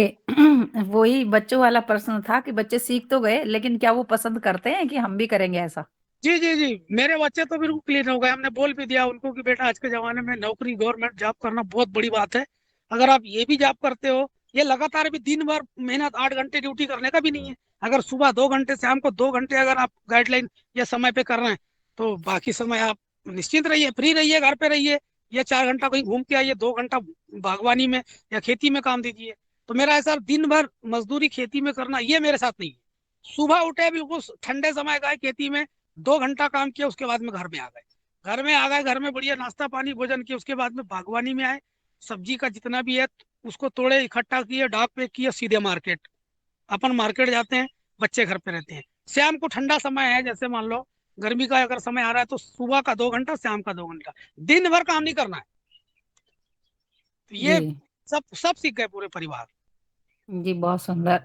वही बच्चों वाला प्रश्न था कि बच्चे सीख तो गए, लेकिन क्या वो पसंद करते हैं कि हम भी करेंगे ऐसा? जी जी जी, मेरे बच्चे तो बिल्कुल क्लीन हो गए। हमने बोल भी दिया उनको कि बेटा आज के जमाने में नौकरी, गवर्नमेंट जॉब करना बहुत बड़ी बात है। अगर आप ये भी जॉब करते हो, ये लगातार भी दिन भर मेहनत 8 घंटे ड्यूटी करने का भी नहीं है। अगर सुबह 2 घंटे, शाम को 2 घंटे अगर आप गाइडलाइन या समय पे कर रहे हैं, तो बाकी समय आप निश्चिंत रहिए, फ्री रहिए, घर पे रहिए, या 4 घंटा कहीं घूम के आइए, 2 घंटा बागवानी में या खेती में काम दीजिए। तो मेरा ऐसा दिन भर मजदूरी खेती में करना, ये मेरे साथ नहीं है। सुबह उठे, बिल्कुल ठंडे समय गए खेती में, 2 घंटा काम किया, उसके बाद में घर में आ गए। घर में बढ़िया नाश्ता पानी भोजन किया, उसके बाद में बागवानी में आए, सब्जी का जितना भी है उसको तोड़े, इकट्ठा किए, डाक पे किए, सीधे मार्केट। अपन मार्केट जाते हैं, बच्चे घर पे रहते हैं। शाम को ठंडा समय है, जैसे मान लो गर्मी का अगर समय आ रहा है तो सुबह का 2 घंटा, शाम का 2 घंटा, दिन भर काम नहीं करना है। तो ये जी सब सीख गए पूरे परिवार। जी, बहुत सुंदर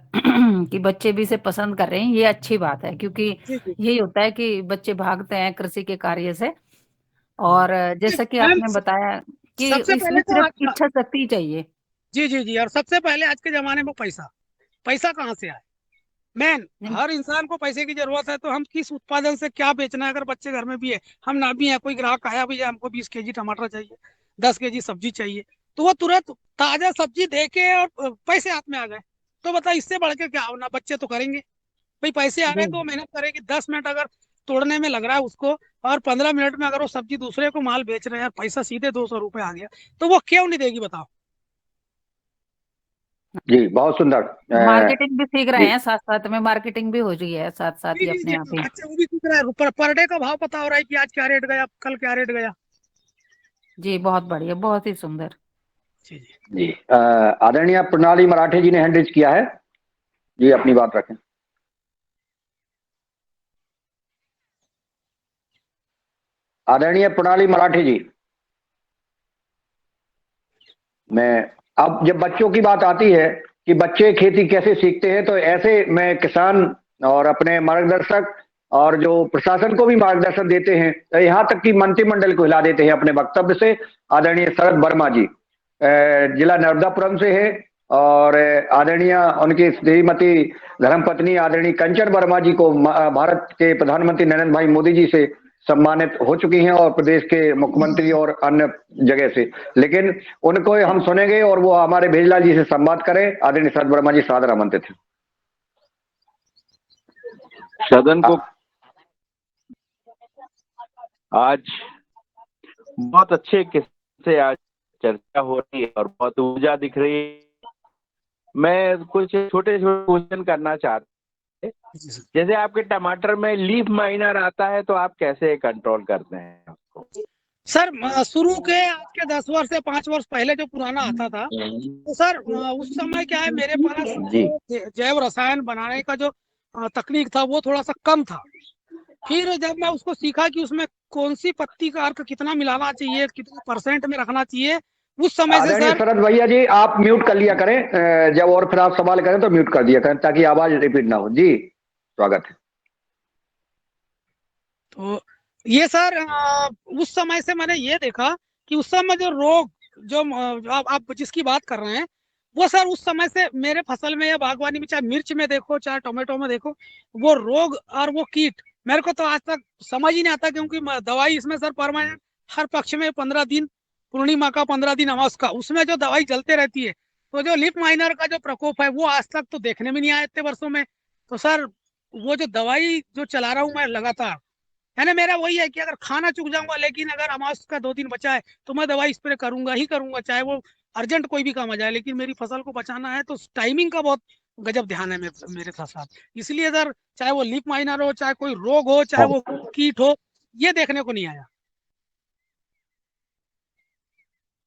कि बच्चे भी इसे पसंद कर रहे हैं, ये अच्छी बात है। क्योंकि जी जी यही होता है कि बच्चे भागते हैं कृषि के कार्य से। और जैसा कि मैम, आपने बताया कि सबसे इसमें पहले तो सिर्फ इच्छा शक्ति ही चाहिए। जी जी जी, और सबसे पहले आज के जमाने में पैसा कहाँ से आए? मैन, नहीं, हर इंसान को पैसे की जरूरत है। तो हम किस उत्पादन से क्या बेचना है? अगर बच्चे घर में भी है, हम ना भी है, कोई ग्राहक आया भी है, हमको 20 केजी टमाटर चाहिए, 10 केजी सब्जी चाहिए, तो वो तुरंत ताजा सब्जी दे के और पैसे हाथ में आ गए। तो बता, इससे बढ़ के क्या होना? बच्चे तो करेंगे भाई, पैसे आ गए जी तो मेहनत करेगी। 10 मिनट अगर तोड़ने में लग रहा है उसको, और 15 मिनट में अगर वो सब्जी दूसरे को माल बेच रहे हैं, पैसा सीधे 200 रुपए आ गया, तो वो क्यों नहीं देगी बताओ? जी बहुत सुंदर। मार्केटिंग भी सीख रहे जी हैं, साथ साथ में मार्केटिंग भी हो रही है साथ साथ जी ही जी अपने जी, आप ही। बच्चे वो भी सीख रहे हैं। पर डे का भाव पता हो रहा है कि आज क्या रेट गया, कल क्या रेट गया। जी बहुत बढ़िया, बहुत ही सुंदर। जी जी जी आदरणीय प्रणाली मराठे जी ने हैंड रेज किया है। जी अपनी बात रखें। आदरणीय प्रणाली मराठे जी, मैं अब जब बच्चों की बात आती है कि बच्चे खेती कैसे सीखते हैं, तो ऐसे मैं किसान और अपने मार्गदर्शक और जो प्रशासन को भी मार्गदर्शन देते हैं, तो यहाँ तक कि मंत्रिमंडल को हिला देते हैं अपने वक्तव्य से। आदरणीय शरद वर्मा जी जिला नर्मदापुरम से है, और आदरणीय उनकी श्रीमती धर्मपत्नी आदरणीय कंचन वर्मा जी को भारत के प्रधानमंत्री नरेंद्र भाई मोदी जी से सम्मानित हो चुकी हैं, और प्रदेश के मुख्यमंत्री और अन्य जगह से। लेकिन उनको हम सुनेंगे और वो हमारे भेजलाल जी से संवाद करें। आदरणीय शरद वर्मा जी सादर आमंत्रित हैं। सदन को आज बहुत अच्छे से आज चर्चा हो रही है और बहुत ऊर्जा दिख रही है। मैं कुछ छोटे छोटे क्वेश्चन करना चाहता हूँ। जैसे आपके टमाटर में लीफ माइनर आता है, तो आप कैसे कंट्रोल करते हैं उसको? सर शुरू के आज के 10 वर्ष से 5 वर्ष पहले जो पुराना आता था, तो सर उस समय क्या है, मेरे पास जैव रसायन बनाने का जो तकनीक था वो थोड़ा सा कम था। फिर जब मैं उसको सीखा कि उसमें कौन सी पत्ती का अर्क कितना मिलाना चाहिए, कितना % में रखना चाहिए, उस समय से आदरणीय सर शरद भैया जी, आप म्यूट कर लिया करें, जब और फिर आप सवाल करें तो म्यूट कर दिया करें ताकि आवाज रिपीट ना हो। जी स्वागत है। तो ये सर उस समय से मैंने ये देखा कि उस समय जो रोग जो आप जिसकी बात कर रहे हैं, वो सर उस समय से मेरे फसल में या बागवानी में, चाहे मिर्च में देखो चाहे टोमेटो में देखो, वो रोग और वो कीट मेरे को तो आज तक समझ ही नहीं आता, क्योंकि दवाई इसमें सर परमानेंट हर पक्ष में 15 दिन, पूर्णिमा का 15 दिन, अमावस का, उसमें जो दवाई चलते रहती है, तो जो लिप माइनर का जो प्रकोप है वो आज तक तो देखने में नहीं आया इतने वर्षों में। तो सर वो जो दवाई जो चला रहा हूँ मैं लगातार, है ना, मेरा वही है कि अगर खाना चूक जाऊंगा, लेकिन अगर अमावस का 2 दिन बचा है तो मैं दवाई स्प्रे करूंगा ही करूंगा, चाहे वो अर्जेंट कोई भी काम आ जाए, लेकिन मेरी फसल को बचाना है। तो टाइमिंग का बहुत गजब ध्यान है मेरे साथ। इसलिए सर चाहे वो लीफ माइनर हो, चाहे कोई रोग हो, चाहे वो कीट हो, ये देखने को नहीं आया।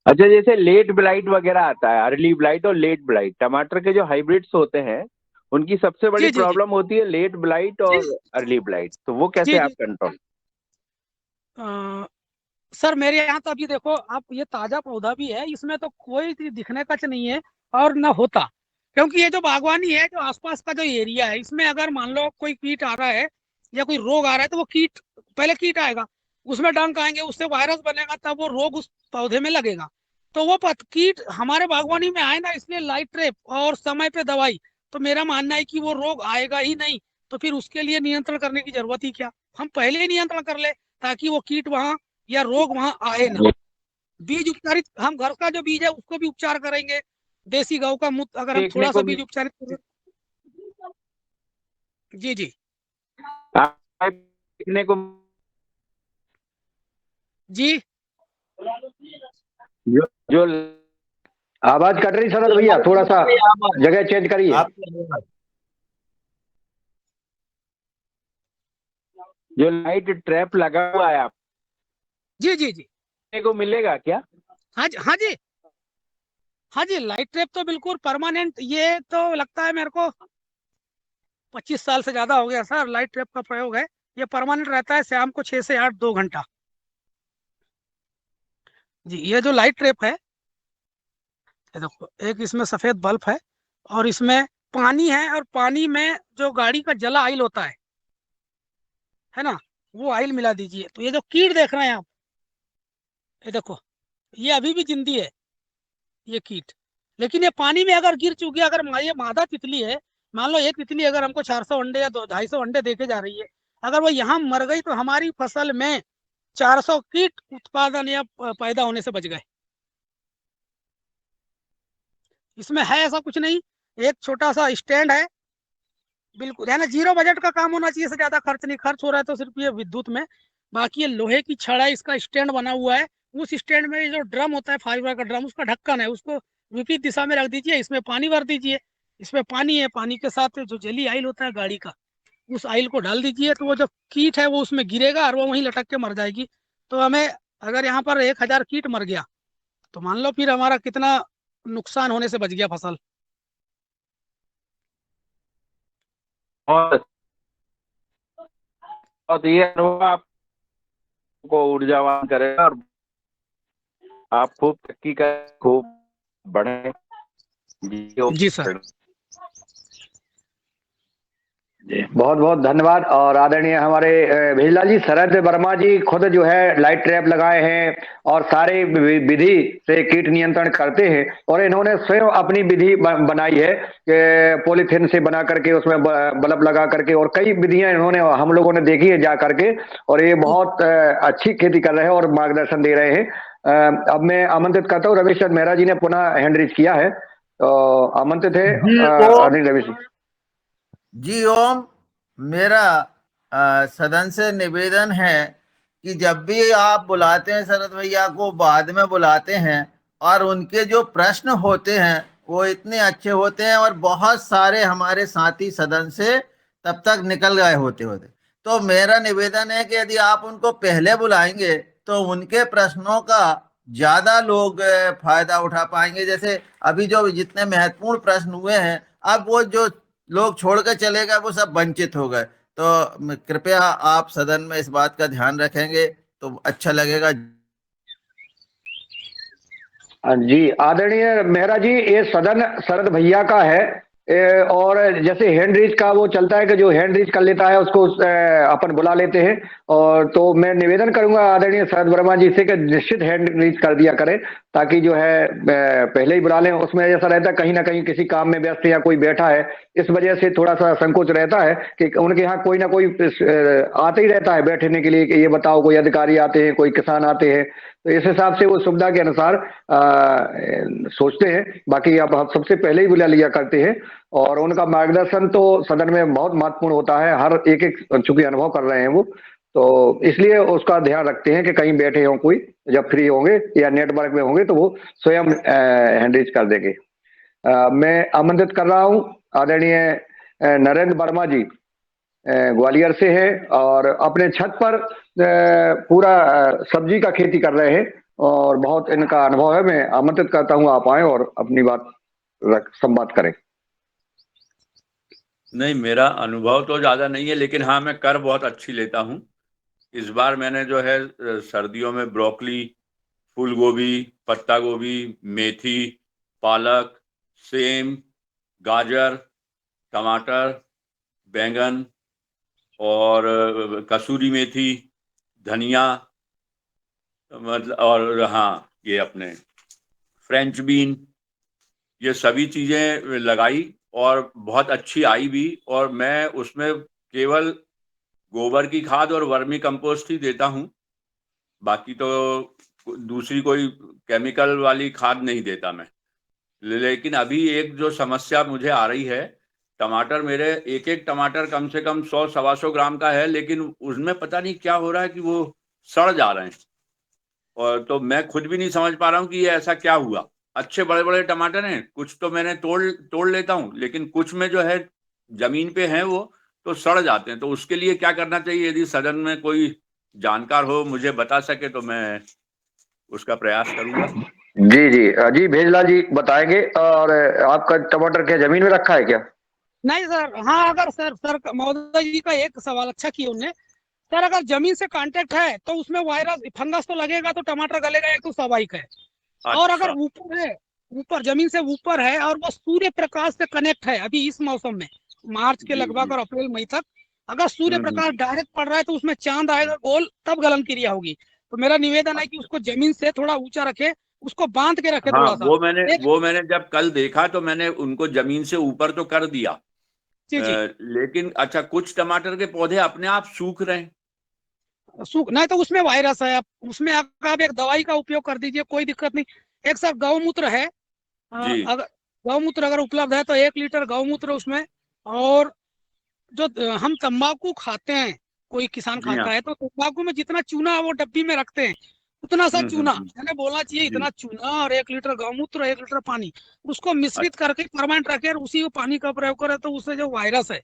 अच्छा, जैसे लेट ब्लाइट वगैरह आता है, अर्ली ब्लाइट और लेट ब्लाइट, टमाटर के जो हाइब्रिड्स होते हैं उनकी सबसे बड़ी प्रॉब्लम होती है लेट ब्लाइट और अर्ली ब्लाइट, तो वो कैसे आप कंट्रोल? सर मेरे यहाँ तो अभी देखो आप, ये ताजा पौधा भी है, इसमें तो कोई दिखने का नहीं है और ना होता, क्योंकि ये जो बागवानी है, जो आसपास का जो एरिया है, इसमें अगर मान लो कोई कीट आ रहा है या कोई रोग आ रहा है, तो वो कीट पहले कीट आएगा, उसमें डंक आएंगे, उससे वायरस बनेगा, तब वो रोग उस पौधे में लगेगा। तो वो कीट हमारे बागवानी में आए ना, इसलिए लाइट ट्रैप और समय पे दवाई, तो मेरा मानना है कि वो रोग आएगा ही नहीं। तो फिर उसके लिए नियंत्रण करने की जरूरत ही क्या, हम पहले ही नियंत्रण कर ले ताकि वो कीट वहां या रोग वहां आए ना। बीज उपचारित, हम घर का जो बीज है उसको भी उपचार करेंगे, देसी गौ का मूत्र अगर हम थोड़ा सा बीज उपचारित करें। जी जी देखने को जी जो आवाज कट रही शरद भैया, थोड़ा सा जगह चेंज करिए। जो लाइट ट्रैप लगा हुआ है आप, जी जी जी देखने को मिलेगा क्या? हाँ जी हाँ जी हाँ जी, लाइट ट्रैप तो बिल्कुल परमानेंट, ये तो लगता है मेरे को 25 साल से ज्यादा हो गया सर लाइट ट्रैप का प्रयोग है। ये परमानेंट रहता है, शाम को 6 से 8 2 घंटा। जी ये जो लाइट ट्रैप है, ये देखो एक इसमें सफेद बल्ब है और इसमें पानी है, और पानी में जो गाड़ी का जला आइल होता है ना, वो आइल मिला दीजिए। तो ये जो कीट देख रहे हैं आप, ये देखो ये अभी भी जिंदी है ये कीट, लेकिन ये पानी में अगर गिर चुकी है, अगर ये मादा तितली है, मान लो एक तितली अगर हमको 400 अंडे या 250 अंडे देके जा रही है, अगर वो यहाँ मर गई तो हमारी फसल में 400 कीट उत्पादन या पैदा होने से बच गए। इसमें है ऐसा कुछ नहीं, एक छोटा सा स्टैंड है, बिल्कुल है ना, 0 बजट का काम होना चाहिए, से ज्यादा खर्च नहीं, खर्च हो रहा है तो सिर्फ ये विद्युत में, बाकी ये लोहे की छड़ है, इसका स्टैंड बना हुआ है। उस स्टैंड में जो ड्रम होता है, फाइबर का ड्रम, उसका ढक्कन है, उसको विपरीत दिशा में रख दीजिए, इसमें पानी भर दीजिए, इसमें पानी है, पानी के साथ जो जली आइल होता है गाड़ी का, उस आइल को डाल दीजिए, तो वो जो कीट है वो उसमें गिरेगा और वो वहीं लटक के मर जाएगी। तो हमें अगर यहाँ पर 1000 कीट मर गया, तो मान लो फिर हमारा कितना नुकसान होने से बच गया फसल। और ये अनुभव आपको ऊर्जावान करेगा और आप खूब तरक्की करें, खूब बढ़े। जी सर, बहुत बहुत धन्यवाद। और आदरणीय हमारे भेजलाल जी, शरद वर्मा जी खुद जो है लाइट ट्रैप लगाए हैं और सारे विधि से कीट नियंत्रण करते हैं, और इन्होंने स्वयं अपनी विधि बनाई है कि पॉलीथीन से बना करके उसमें बल्ब लगा करके, और कई विधियां इन्होंने हम लोगों ने देखी है जा करके, और ये बहुत अच्छी खेती कर रहे हैं और मार्गदर्शन दे रहे हैं। अब मैं आमंत्रित करता हूँ, रविश चंद्र मेहरा जी ने पुनः हैंड रेज किया है, तो आमंत्रित है रविश जी। जी ओम, मेरा सदन से निवेदन है कि जब भी आप बुलाते हैं शरद भैया को, बाद में बुलाते हैं, और उनके जो प्रश्न होते हैं वो इतने अच्छे होते हैं, और बहुत सारे हमारे साथी सदन से तब तक निकल गए होते, तो मेरा निवेदन है कि यदि आप उनको पहले बुलाएंगे तो उनके प्रश्नों का ज्यादा लोग फायदा उठा पाएंगे। जैसे अभी जो जितने महत्वपूर्ण प्रश्न हुए हैं, अब वो जो लोग छोड़ के चले गए वो सब वंचित हो गए। तो कृपया आप सदन में इस बात का ध्यान रखेंगे तो अच्छा लगेगा। जी आदरणीय मेहरा जी, ये सदन शरद भैया का है। और जैसे हैंड रीच का वो चलता है कि जो हैंड रीच कर लेता है उसको अपन बुला लेते हैं। और तो मैं निवेदन करूंगा आदरणीय शरद वर्मा जी से कि निश्चित हैंड रीच कर दिया करें, ताकि जो है पहले ही बुला लें। उसमें ऐसा रहता है कहीं ना कहीं किसी काम में व्यस्त है या कोई बैठा है, इस वजह से थोड़ा सा संकोच रहता है कि उनके यहाँ कोई ना कोई आते ही रहता है बैठने के लिए कि ये बताओ, कोई अधिकारी आते हैं, कोई किसान आते हैं, तो इस हिसाब से वो सुविधा के अनुसार सोचते हैं। बाकी अब हम सबसे पहले ही बुला लिया करते हैं और उनका मार्गदर्शन तो सदन में बहुत महत्वपूर्ण होता है। हर एक चूंकि अनुभव कर रहे हैं वो, तो इसलिए उसका ध्यान रखते हैं कि कहीं बैठे हों कोई, जब फ्री होंगे या नेटवर्क में होंगे तो वो स्वयं हैंडरीच कर देंगे। मैं आमंत्रित कर रहा हूं आदरणीय नरेंद्र वर्मा जी, ग्वालियर से है और अपने छत पर पूरा सब्जी का खेती कर रहे हैं और बहुत इनका अनुभव है। मैं आमंत्रित करता हूं आप आए और अपनी बात संवाद करें। नहीं, मेरा अनुभव तो ज़्यादा नहीं है, लेकिन हाँ मैं कर बहुत अच्छी लेता हूँ। इस बार मैंने जो है सर्दियों में ब्रोकली, फूल गोभी, पत्ता गोभी, मेथी, पालक, सेम, गाजर, टमाटर, बैंगन और कसूरी मेथी, धनिया, मतलब और हाँ ये अपने फ्रेंच बीन, ये सभी चीज़ें लगाई और बहुत अच्छी आई भी। और मैं उसमें केवल गोबर की खाद और वर्मी कंपोस्ट ही देता हूँ, बाकी तो दूसरी कोई केमिकल वाली खाद नहीं देता मैं। लेकिन अभी एक जो समस्या मुझे आ रही है, टमाटर मेरे एक टमाटर कम से कम 100-125 ग्राम का है, लेकिन उसमें पता नहीं क्या हो रहा है कि वो सड़ जा रहे हैं। और तो मैं खुद भी नहीं समझ पा रहा हूँ कि ये ऐसा क्या हुआ। अच्छे बड़े बड़े टमाटर हैं, कुछ तो मैंने तोड़ लेता हूँ, लेकिन कुछ में जो है जमीन पे हैं वो तो सड़ जाते हैं। तो उसके लिए क्या करना चाहिए? यदि सदन में कोई जानकार हो मुझे बता सके तो मैं उसका प्रयास करूंगा। जी जी जी भेजलाल जी बताएंगे। और आपका टमाटर क्या जमीन में रखा है क्या? नहीं सर, हाँ अगर सर महोदय जी का एक सवाल अच्छा किया उन्होंने। सर अगर जमीन से कांटेक्ट है तो उसमें वायरस फंगस तो लगेगा, तो टमाटर गलेगा, एक तो स्वाभाविक है। और अगर ऊपर है, ऊपर जमीन से ऊपर है और वो सूर्य प्रकाश से कनेक्ट है, अभी इस मौसम में मार्च के लगभग और अप्रैल मई तक अगर सूर्य प्रकाश डायरेक्ट पड़ रहा है तो उसमें चांद आएगा गोल, तब गलन क्रिया होगी। तो मेरा निवेदन है कि उसको जमीन से थोड़ा ऊंचा रखे, उसको बांध के रखे। हाँ, थोड़ा सा वो मैंने जब कल देखा तो मैंने उनको जमीन से ऊपर तो कर दिया। जी जी। लेकिन अच्छा, कुछ टमाटर के पौधे अपने आप सूख रहे हैं। सूख नहीं तो उसमें वायरस है। आप उसमें आप एक दवाई का उपयोग कर दीजिए, कोई दिक्कत नहीं। एक सर गौमूत्र है, अगर गौमूत्र अगर उपलब्ध है तो 1 लीटर गौमूत्र उसमें। और जो हम तंबाकू खाते हैं, कोई किसान खाता है तो तंबाकू में जितना चूना वो डब्बी में रखते हैं उतना सा चूना मैंने बोलना चाहिए, इतना चूना और 1 लीटर गौमूत्र, 1 लीटर पानी, उसको मिश्रित करके परमानेंट रखे और उसी को पानी का प्रयोग करे तो उससे जो वायरस है,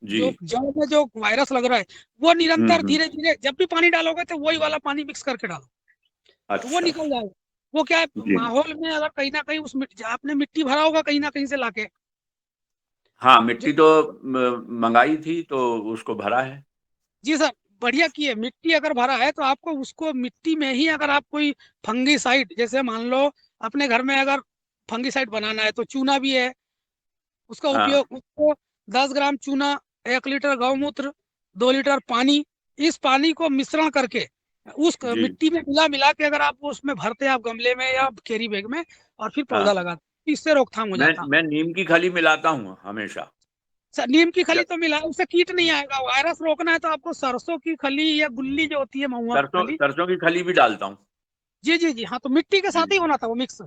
जो जड़ में जो वायरस लग रहा है, वो निरंतर धीरे धीरे जब भी पानी डालोगे तो वही वाला पानी मिक्स करके डालो, तो वो निकल जाएगा। वो क्या है, माहौल में अगर कहीं ना कहीं उस आपने मिट्टी भरा होगा कहीं ना कहीं से लाके। हाँ, मिट्टी तो मंगाई थी तो उसको भरा है। जी सर, बढ़िया किए। मिट्टी अगर भरा है तो आपको उसको मिट्टी में ही अगर आप कोई फंगीसाइड, जैसे मान लो अपने घर में अगर फंगीसाइड बनाना है तो चूना भी है, उसका उपयोग, उसको 10 ग्राम चूना, 1 लीटर गौमूत्र, 2 लीटर पानी, इस पानी को मिश्रण करके उस मिट्टी में मिला के अगर आप उसमें भरते हैं, आप गमले में या कैरी बैग में, और फिर पौधा लगाते, इससे रोकथाम हो जाता। मैं नीम की खली मिलाता हूँ हमेशा। सर नीम की खली तो मिला, उससे कीट नहीं आएगा। वायरस रोकना है तो आपको सरसों की खली या गुल्ली जो होती है, महुआ की खली, सरसों की खली भी डालता हूँ। जी जी जी हाँ, तो मिट्टी के साथ ही होना था वो मिक्स।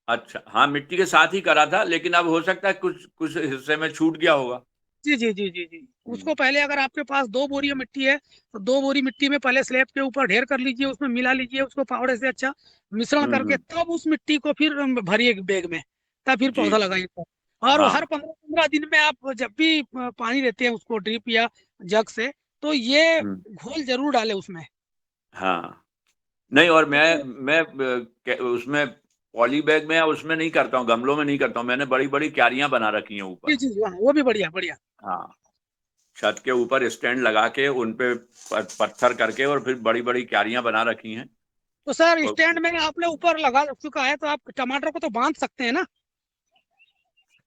अच्छा, हाँ मिट्टी के साथ ही करा था, लेकिन अब हो सकता है कुछ हिस्से में छूट गया होगा। जी जी जी जी जी उसको पहले अगर आपके पास 2 बोरी मिट्टी है तो 2 बोरी मिट्टी में पहले स्लैब के ऊपर ढेर कर लीजिए, उसमें मिला लीजिए उसको फावड़े से अच्छा मिश्रण करके, तब उस मिट्टी को फिर भरिए बैग में, तब फिर पौधा लगाइए। और हर 15-15 दिन में आप जब भी पानी देते हैं उसको ड्रिप या जग से, तो ये घोल जरूर डाले उसमें। हाँ नहीं, और मैं उसमें पॉली बैग में या उसमें नहीं करता हूँ, गमलों में नहीं करता हूँ, मैंने बड़ी बड़ी क्यारियां बना रखी हैं ऊपर। जी जी, हाँ, वो भी बढ़िया बढ़िया। हाँ, छत के ऊपर स्टैंड लगा के उन पे पत्थर करके और फिर बड़ी बड़ी क्यारियां बना रखी हैं। तो सर स्टैंड में आपने ऊपर लगा चुका है, तो आप टमाटर को तो बांध सकते हैं ना?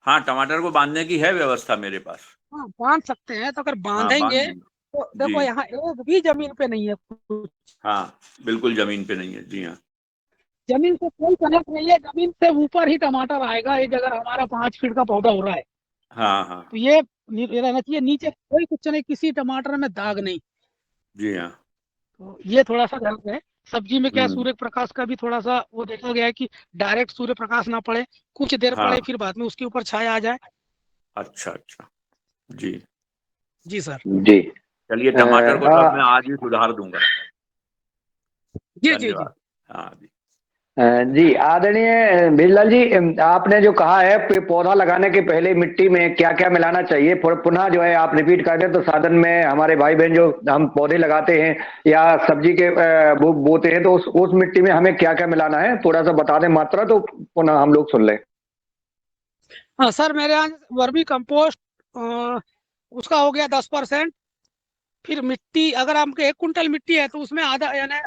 हाँ, टमाटर को बांधने की है व्यवस्था मेरे पास। हाँ, बांध सकते हैं। तो अगर हाँ, बांध बांधेंगे दूंगा। तो देखो जी। यहाँ एक भी जमीन पे नहीं है कुछ। हाँ, बिल्कुल जमीन पे नहीं है। जी हाँ। जमीन से कोई कनेक्ट नहीं है, जमीन से ऊपर ही टमाटर आएगा। ये अगर हमारा 5 फीट का पौधा हो रहा है हाँ हाँ। तो ये रहना चाहिए, नीचे कोई कुछ नहीं, किसी टमाटर में दाग नहीं। जी हाँ। तो ये थोड़ा सा गलत है। सब्जी में क्या सूर्य प्रकाश का भी थोड़ा सा वो देखा गया है कि डायरेक्ट सूर्य प्रकाश ना पड़े, कुछ देर हाँ। पड़े, फिर बाद में उसके ऊपर छाया आ जाए। अच्छा अच्छा। जी जी सर। जी चलिए, टमाटर को तो मैं आज ही सुधार दूंगा। जी जी जी। धन्यवाद। हाँ जी। जी आदरणीय भेजलाल जी, आपने जो कहा है पौधा लगाने के पहले मिट्टी में क्या क्या मिलाना चाहिए, पुनः जो है आप रिपीट कर दें तो साधन में हमारे भाई बहन जो हम पौधे लगाते हैं या सब्जी के बोते हैं तो उस मिट्टी में हमें क्या क्या मिलाना है, थोड़ा सा बता दें मात्रा, तो पुनः हम लोग सुन लें। हाँ सर, मेरे यहाँ वर्मी कंपोस्ट उसका हो गया 10%। फिर मिट्टी, अगर आपके 1 कुंटल मिट्टी है तो उसमें आधा, यानी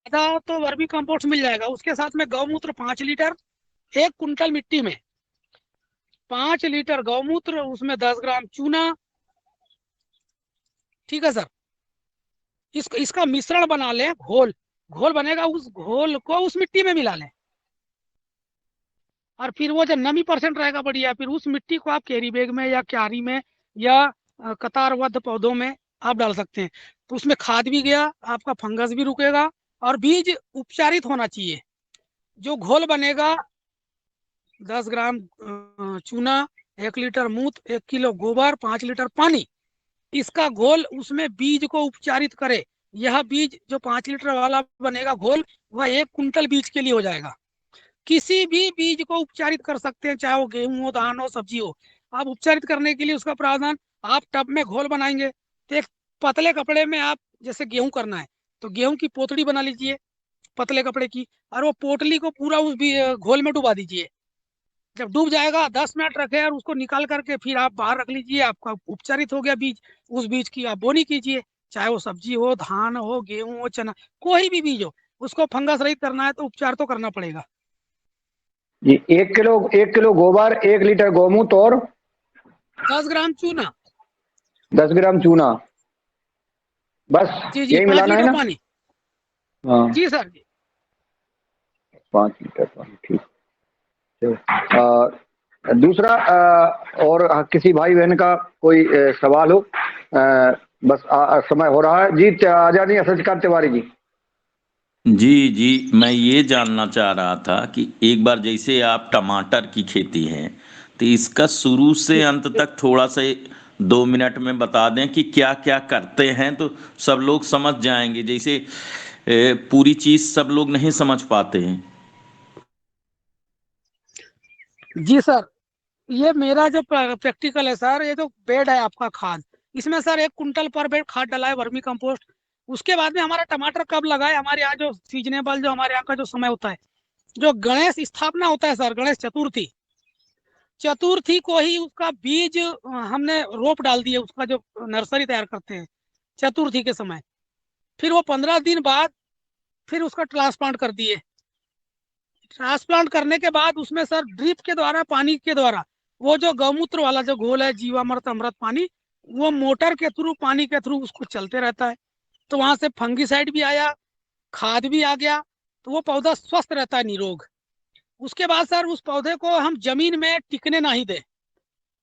आधा तो वर्मी कंपोस्ट मिल जाएगा। उसके साथ में गौमूत्र 5 लीटर, 1 कुंटल मिट्टी में 5 लीटर गौमूत्र, उसमें 10 ग्राम चूना। ठीक है सर। इसका मिश्रण बना लें, घोल बनेगा, उस घोल को उस मिट्टी में मिला लें। और फिर वो जब नमी % रहेगा बढ़िया, फिर उस मिट्टी को आप कैरी बैग में या क्यारी में या कतारबद्ध पौधों में आप डाल सकते हैं। तो उसमें खाद भी गया, आपका फंगस भी रुकेगा, और बीज उपचारित होना चाहिए। जो घोल बनेगा 10 ग्राम चूना, 1 लीटर मूत्र, 1 किलो गोबर, 5 लीटर पानी, इसका घोल उसमें बीज को उपचारित करे। यह बीज जो 5 लीटर वाला बनेगा घोल, वह 1 कुंटल बीज के लिए हो जाएगा। किसी भी बीज को उपचारित कर सकते हैं, चाहे वो गेहूं हो, धान हो, सब्जी हो। आप उपचारित करने के लिए उसका प्रावधान, आप टब में घोल बनाएंगे तो एक पतले कपड़े में, आप जैसे गेहूं करना है तो गेहूं की पोतड़ी बना लीजिए पतले कपड़े की, और वो पोटली को पूरा उस घोल में डुबा दीजिए। जब डूब जाएगा 10 मिनट रखे और उसको निकाल करके फिर आप बाहर रख लीजिए। आपका उपचारित हो गया बीज। उस बीज की आप बोनी कीजिए, चाहे वो सब्जी हो, धान हो, गेहूं हो, चना, कोई भी बीज हो। उसको फंगस रहित करना है तो उपचार तो करना पड़ेगा जी। 1 किलो गोबर, 1 लीटर गौमूत्र और 10 ग्राम चूना, 10 ग्राम चूना, बस जी जी, यही 5 मिलाना है लीटर ना? पानी। हाँ, जी सर जी। 5 लीटर पानी, ठीक। दूसरा और किसी भाई बहन का कोई सवाल हो? बस समय हो रहा है जी। आदरणीय सचिकांत तिवारी जी। जी जी, मैं ये जानना चाह रहा था कि एक बार जैसे आप टमाटर की खेती है तो इसका शुरू से अंत तक थोड़ा सा 2 मिनट में बता दें कि क्या क्या करते हैं, तो सब लोग समझ जाएंगे। जैसे पूरी चीज सब लोग नहीं समझ पाते हैं। जी सर, ये मेरा जो प्रैक्टिकल है सर, ये जो बेड है आपका खाद, इसमें सर 1 कुंटल पर बेड खाद डला है वर्मी कंपोस्ट। उसके बाद में हमारा टमाटर कब लगा है, हमारे यहाँ जो सीजनेबल, जो हमारे यहाँ का जो समय होता है, जो गणेश स्थापना होता है सर, गणेश चतुर्थी को ही उसका बीज हमने रोप डाल दिए, उसका जो नर्सरी तैयार करते हैं चतुर्थी के समय। फिर वो 15 दिन बाद फिर उसका ट्रांसप्लांट कर दिए। ट्रांसप्लांट करने के बाद उसमें सर ड्रिप के द्वारा, पानी के द्वारा, वो जो गौमूत्र वाला जो घोल है, जीवामृत, अमृत पानी, वो मोटर के थ्रू, पानी के थ्रू उसको चलते रहता है। तो वहां से फंगीसाइड भी आया, खाद भी आ गया, तो वो पौधा स्वस्थ रहता है, निरोग। उसके बाद सर उस पौधे को हम जमीन में टिकने ना ही दें।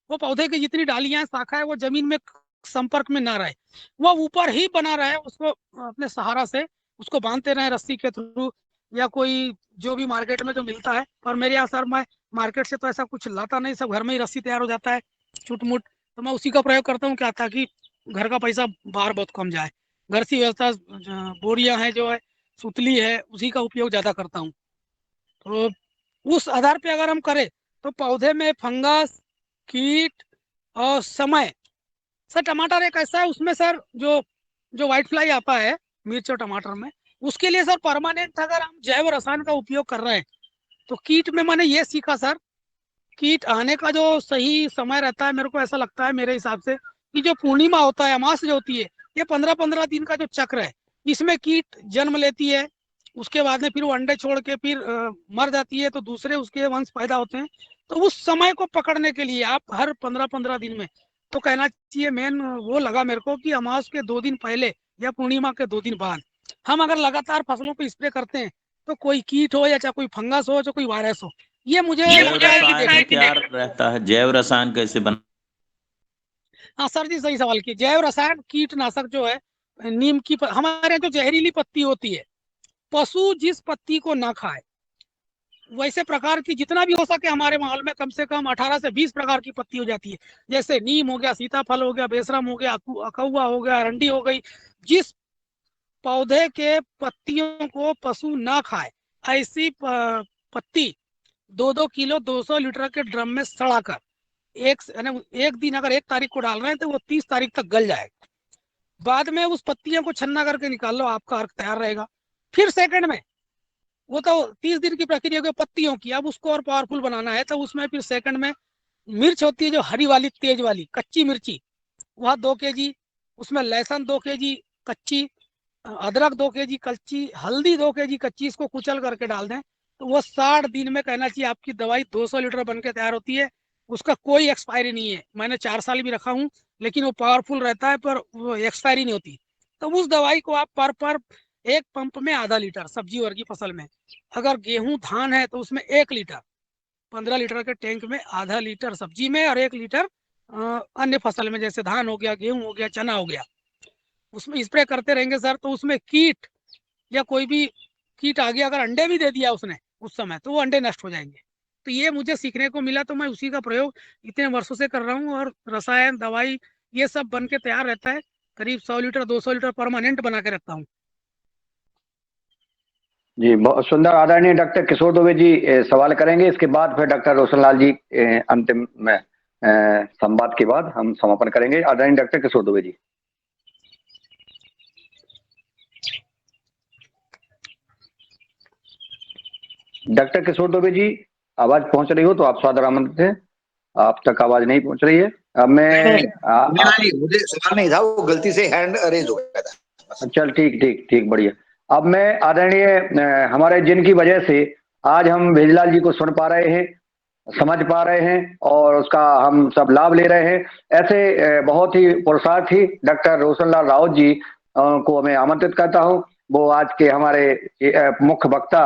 वो पौधे की जितनी डालियां, शाखा है, वो जमीन में संपर्क में ना रहे, वो ऊपर ही बना रहे। उसको अपने सहारा से उसको बांधते रहे रस्सी के थ्रू, या कोई जो भी मार्केट में जो मिलता है। और मेरे यहाँ सर, मैं मार्केट से तो ऐसा कुछ लाता नहीं, सब घर में ही रस्सी तैयार हो जाता है छुटमुट, तो मैं उसी का प्रयोग करता हूँ, क्या, ताकि घर का पैसा बाहर बहुत कम जाए। घर की व्यवस्था, बोरियां है जो है, सुतली है, उसी का उपयोग ज्यादा करता हूँ। तो उस आधार पे अगर हम करें तो पौधे में फंगस, कीट और समय, सर टमाटर एक ऐसा है, उसमें सर जो व्हाइट फ्लाई आता है मिर्च और टमाटर में, उसके लिए सर परमानेंट अगर हम जैव रसायन का उपयोग कर रहे हैं तो कीट में मैंने ये सीखा सर, कीट आने का जो सही समय रहता है, मेरे को ऐसा लगता है मेरे हिसाब से कि जो पूर्णिमा होता है, अमास जो होती है, ये 15-15 दिन का जो चक्र है, इसमें कीट जन्म लेती है, उसके बाद में फिर वो अंडे छोड़ के फिर मर जाती है, तो दूसरे उसके वंश पैदा होते हैं। तो उस समय को पकड़ने के लिए आप हर 15-15 दिन में, तो कहना चाहिए मेन वो लगा मेरे को कि अमावस के 2 दिन पहले या पूर्णिमा के 2 दिन बाद हम अगर लगातार फसलों पे स्प्रे करते हैं तो कोई कीट हो या चाहे कोई फंगस हो चाहे कोई वायरस हो, ये मुझे जैव लगता है रसायन कि क्या रहता है? जैव रसायन कैसे बन? हाँ सर जी, सही सवाल किए। जैव रसायन कीटनाशक जो है, नीम की हमारे यहाँ जो जहरीली पत्ती होती है, पशु जिस पत्ती को ना खाए, वैसे प्रकार की जितना भी हो सके हमारे माहौल में कम से कम 18 से 20 प्रकार की पत्ती हो जाती है। जैसे नीम हो गया, सीताफल हो गया, बेसरम हो गया, अकौआ हो गया, अरंडी हो गई। जिस पौधे के पत्तियों को पशु ना खाए, ऐसी पत्ती 2-2 किलो 200 लीटर के ड्रम में सड़ाकर एक दिन अगर 1 तारीख को डाल रहे हैं तो वो 30 तारीख तक गल जाएगा। बाद में उस पत्तियों को छन्ना करके निकाल लो, आपका अर्क तैयार रहेगा। फिर सेकंड में, वो तो 30 दिन की प्रक्रिया हो गई पत्तियों की, अब उसको और पावरफुल बनाना है तो उसमें फिर सेकंड में मिर्च होती है जो हरी वाली तेज वाली कच्ची मिर्ची, वह 2 kg, उसमें लहसुन 2 kg कच्ची, अदरक 2 kg कच्ची, हल्दी 2 kg कच्ची, इसको कुचल करके डाल दें तो वो 60 दिन में कहना चाहिए आपकी दवाई 200 लीटर बन के तैयार होती है। उसका कोई एक्सपायरी नहीं है। मैंने 4 साल भी रखा हूँ, लेकिन वो पावरफुल रहता है पर वो एक्सपायरी नहीं होती। तो उस दवाई को आप पर एक पंप में आधा लीटर सब्जी वर्गी फसल में, अगर गेहूं धान है तो उसमें 1 लीटर, 15 लीटर के टैंक में आधा लीटर सब्जी में और 1 लीटर अन्य फसल में, जैसे धान हो गया, गेहूं हो गया, चना हो गया, उसमें स्प्रे करते रहेंगे सर। तो उसमें कीट या कोई भी कीट आ गया, अगर अंडे भी दे दिया उसने उस समय, तो वो अंडे नष्ट हो जाएंगे। तो ये मुझे सीखने को मिला, तो मैं उसी का प्रयोग इतने वर्षों से कर रहा हूँ। और रसायन दवाई ये सब बन के तैयार रहता है, करीब 100 लीटर 200 लीटर परमानेंट बना के रखता हूँ। जी बहुत सुंदर। आदरणीय डॉक्टर किशोर दुबे जी सवाल करेंगे, इसके बाद फिर डॉक्टर रोशनलाल जी अंतिम में संवाद के बाद हम समापन करेंगे। आदरणीय डॉक्टर किशोर दुबे जी। डॉक्टर किशोर दुबे जी, आवाज पहुंच रही हो तो आप सादर आमंत्रित हैं, आप तक आवाज नहीं पहुंच रही है। अब मुझे सवाल नहीं था, वो गलती से हैंड अरेंज हो गया था। चल ठीक बढ़िया। अब मैं आदरणीय हमारे जिनकी वजह से आज हम भेजलाल जी को सुन पा रहे हैं, समझ पा रहे हैं और उसका हम सब लाभ ले रहे हैं, ऐसे बहुत ही पुरुषार्थी डॉक्टर रोशनलाल राउत जी को मैं आमंत्रित करता हूं। वो आज के हमारे मुख्य वक्ता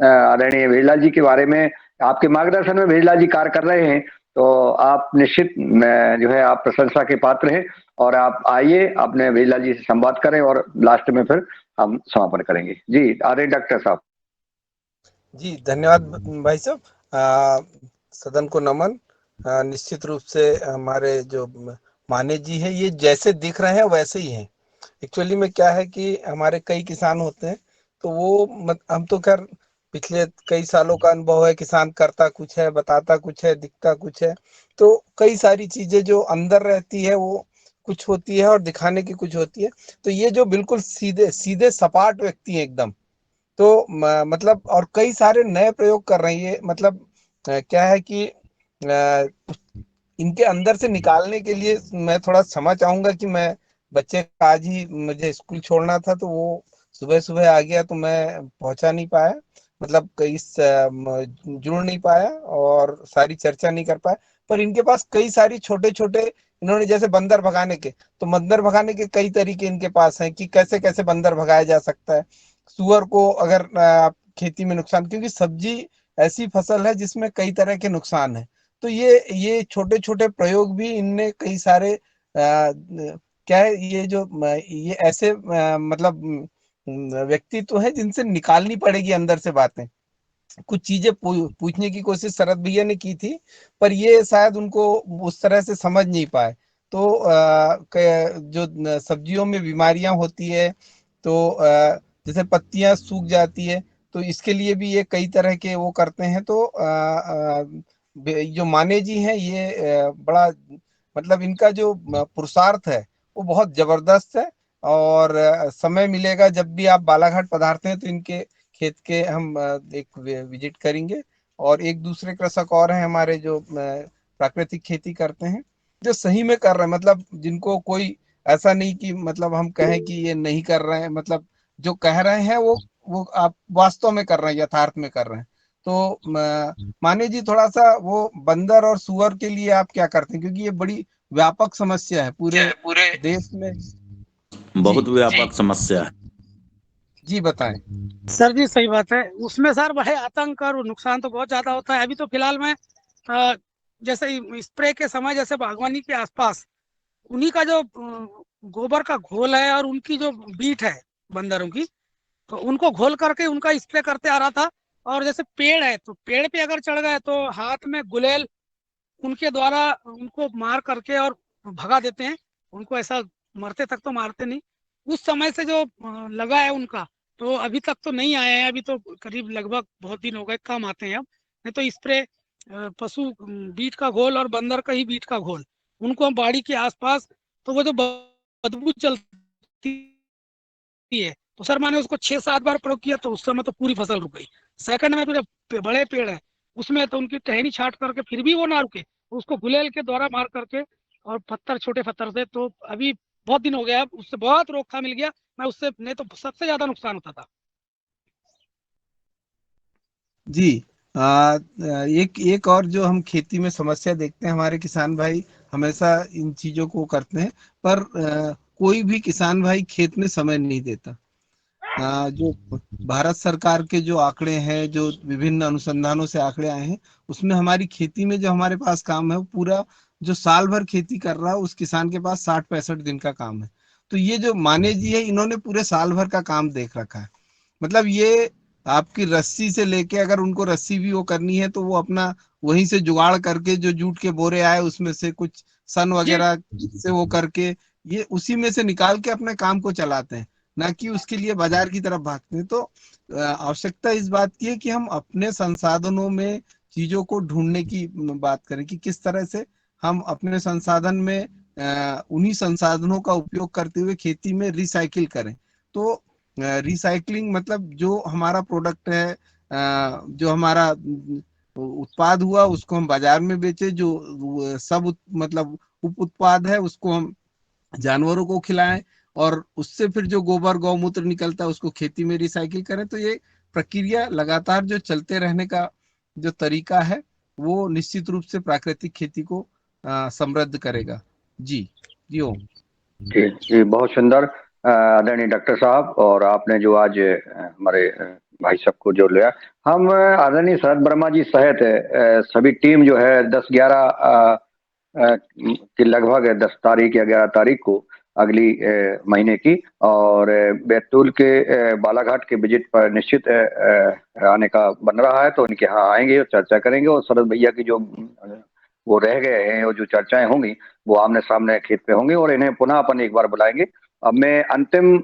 आदरणीय भेजलाल जी के बारे में, आपके मार्गदर्शन में भेजलाल जी कार्य कर रहे हैं, तो आप निश्चित जो है आप प्रशंसा के पात्र हैं। और आप आइए, अपने भेजलाल जी से संवाद करें और लास्ट में फिर हम समापन करेंगे। जी आदरणीय डॉक्टर साहब। जी धन्यवाद भाई साहब। सदन को नमन। निश्चित रूप से हमारे जो माने जी हैं, ये जैसे दिख रहे हैं वैसे ही हैं। एक्चुअली में क्या है कि हमारे कई किसान होते हैं, तो वो हम तो खैर पिछले कई सालों का अनुभव है, किसान करता कुछ है, बताता कुछ है, दिखता कुछ है, तो कई सारी चीजें जो अंदर रहती है वो कुछ होती है और दिखाने की कुछ होती है। तो ये जो बिल्कुल सीधे सीधे सपाट व्यक्ति है एकदम, तो मतलब और कई सारे नए प्रयोग कर रही है। मतलब क्या है कि इनके अंदर से निकालने के लिए मैं थोड़ा क्षमा चाहूंगा कि मैं बच्चे का आज ही मुझे स्कूल छोड़ना था, तो वो सुबह सुबह आ गया तो मैं पहुंचा नहीं पाया, मतलब जुड़ नहीं पाया और सारी चर्चा नहीं कर पाया। पर इनके पास कई सारी छोटे छोटे, इन्होंने जैसे बंदर भगाने के, तो बंदर भगाने के कई तरीके इनके पास हैं कि कैसे कैसे बंदर भगाया जा सकता है। सुअर को अगर खेती में नुकसान, क्योंकि सब्जी ऐसी फसल है जिसमें कई तरह के नुकसान है, तो ये छोटे छोटे प्रयोग भी इनने कई सारे क्या है, ये जो ये ऐसे मतलब व्यक्तित्व है जिनसे निकालनी पड़ेगी अंदर से बातें। कुछ चीजें पूछने की कोशिश शरद भैया ने की थी, पर ये शायद उनको उस तरह से समझ नहीं पाए। तो जो सब्जियों में बीमारियां होती है, तो जैसे पत्तियां सूख जाती है, तो इसके लिए भी ये कई तरह के वो करते हैं। तो जो माने जी हैं, ये बड़ा मतलब इनका जो पुरुषार्थ है वो बहुत जबरदस्त है। और समय मिलेगा जब भी आप बालाघाट पधारते हैं तो इनके खेत के हम एक विजिट करेंगे। और एक दूसरे कृषक और हैं हमारे जो प्राकृतिक खेती करते हैं, जो सही में कर रहे हैं, मतलब जिनको कोई ऐसा नहीं कि मतलब हम कहें कि ये नहीं कर रहे हैं, मतलब जो कह रहे हैं वो आप वास्तव में कर रहे हैं, यथार्थ में कर रहे हैं। तो माने जी थोड़ा सा वो बंदर और सुअर के लिए आप क्या करते हैं, क्योंकि ये बड़ी व्यापक समस्या है पूरे देश में। बहुत व्यापक समस्या है। जी बताएं। सर जी सही बात है, उसमें सर वह आतंक और नुकसान तो बहुत ज्यादा होता है। अभी तो फिलहाल में जैसे स्प्रे के समय जैसे बागवानी के आसपास उन्हीं का जो गोबर का घोल है और उनकी जो बीट है बंदरों की, तो उनको घोल करके उनका स्प्रे करते आ रहा था। और जैसे पेड़ है तो पेड़ पे अगर चढ़ गए तो हाथ में गुलेल उनके द्वारा उनको मार करके और भगा देते हैं उनको। ऐसा मरते तक तो मारते नहीं। उस समय से जो लगा है उनका, तो अभी तक तो नहीं आया है। अभी तो करीब लगभग बहुत दिन हो गए, कम आते हैं अब। नहीं तो स्प्रे पशु बीट का घोल और बंदर का ही बीट का घोल उनको हम बाड़ी के आसपास, तो वो जो बदबू चलती है तो सर मैंने उसको 6-7 बार प्रयोग किया, तो उस समय तो पूरी फसल रुक गई। सेकंड में तो जब बड़े पेड़ है उसमें तो उनकी टहनी छाट करके फिर भी वो ना रुके, तो उसको गुलेल के द्वारा मार करके और पत्थर, छोटे पत्थर से, तो अभी बहुत दिन हो गया, उससे बहुत रोकथाम मिल गया। मैं उससे नहीं तो सबसे ज्यादा नुकसान होता था। जी एक और जो हम खेती में समस्या देखते हैं, हमारे किसान भाई हमेशा इन चीजों को करते हैं, पर कोई भी किसान भाई खेत में समय नहीं देता। जो भारत सरकार के जो आंकड़े हैं, जो विभिन्न अनुसंधानों से आंकड़े आए हैं, उसमें हमारी खेती में जो हमारे पास काम है वो पूरा जो साल भर खेती कर रहा है उस किसान के पास 60-65 दिन का काम है। तो ये जो माने जी है, इन्होंने पूरे साल भर का काम देख रखा है। मतलब ये आपकी रस्सी से लेके, अगर उनको रस्सी भी वो करनी है तो वो अपना वहीं से जुगाड़ करके, जो जूट के बोरे आए उसमें से कुछ सन वगैरह से वो करके ये उसी में से निकाल के अपने काम को चलाते हैं, ना कि उसके लिए बाजार की तरफ भागते हैं। तो आवश्यकता इस बात की है कि हम अपने संसाधनों में चीजों को ढूंढने की बात करें कि किस तरह से हम अपने संसाधन में उन्हीं संसाधनों का उपयोग करते हुए खेती में रिसाइकिल करें। तो रिसाइकलिंग मतलब जो हमारा प्रोडक्ट है, जो हमारा उत्पाद हुआ उसको हम बाजार में बेचे, जो सब मतलब उप उत्पाद है उसको हम जानवरों को खिलाएं, और उससे फिर जो गोबर गौमूत्र निकलता है उसको खेती में रिसाइकिल करें। तो ये प्रक्रिया लगातार जो चलते रहने का जो तरीका है वो निश्चित रूप से प्राकृतिक खेती को समृद्ध करेगा। जी जी ओम जी बहुत सुंदर आदरणीय डॉक्टर साहब, और आपने जो आज हमारे भाई साहब को जो लिया, हम आदरणीय शरद वर्मा जी सहित सभी टीम जो है 10-11 की लगभग 10 तारीख या 11 तारीख को अगली महीने की, और बैतूल के बालाघाट के विजिट पर निश्चित आने का बन रहा है। तो उनके यहाँ आएंगे और चर्चा करेंगे, और शरद भैया की जो वो रह गए हैं और जो चर्चाएं होंगी वो आमने सामने खेत पे होंगी, और इन्हें पुनः अपन एक बार बुलाएंगे। अब मैं अंतिम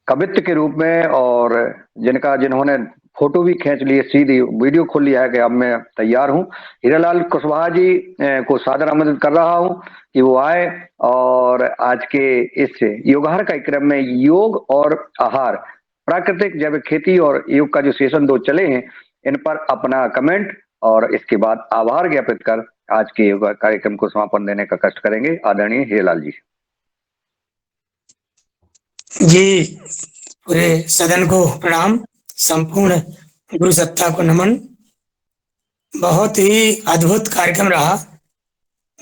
कवित्व के रूप में, और जिन्होंने फोटो भी खींच लिए, सीधी वीडियो खोल लिया है कि अब मैं तैयार हूं, हीरालाल कुशवाहा जी को सादर आमंत्रित कर रहा हूं कि वो आए और आज के इस योगाहार कार्यक्रम में योग और आहार, प्राकृतिक जैविक खेती और योग का जो सेशन 2 चले हैं, इन पर अपना कमेंट और इसके बाद आभार ज्ञापित कर आज के योग कार्यक्रम को समापन देने का कष्ट करेंगे। आदरणीय हीरालाल जी। जी पूरे सदन को प्रणाम, संपूर्ण गुरु सत्ता को नमन। बहुत ही अद्भुत कार्यक्रम रहा।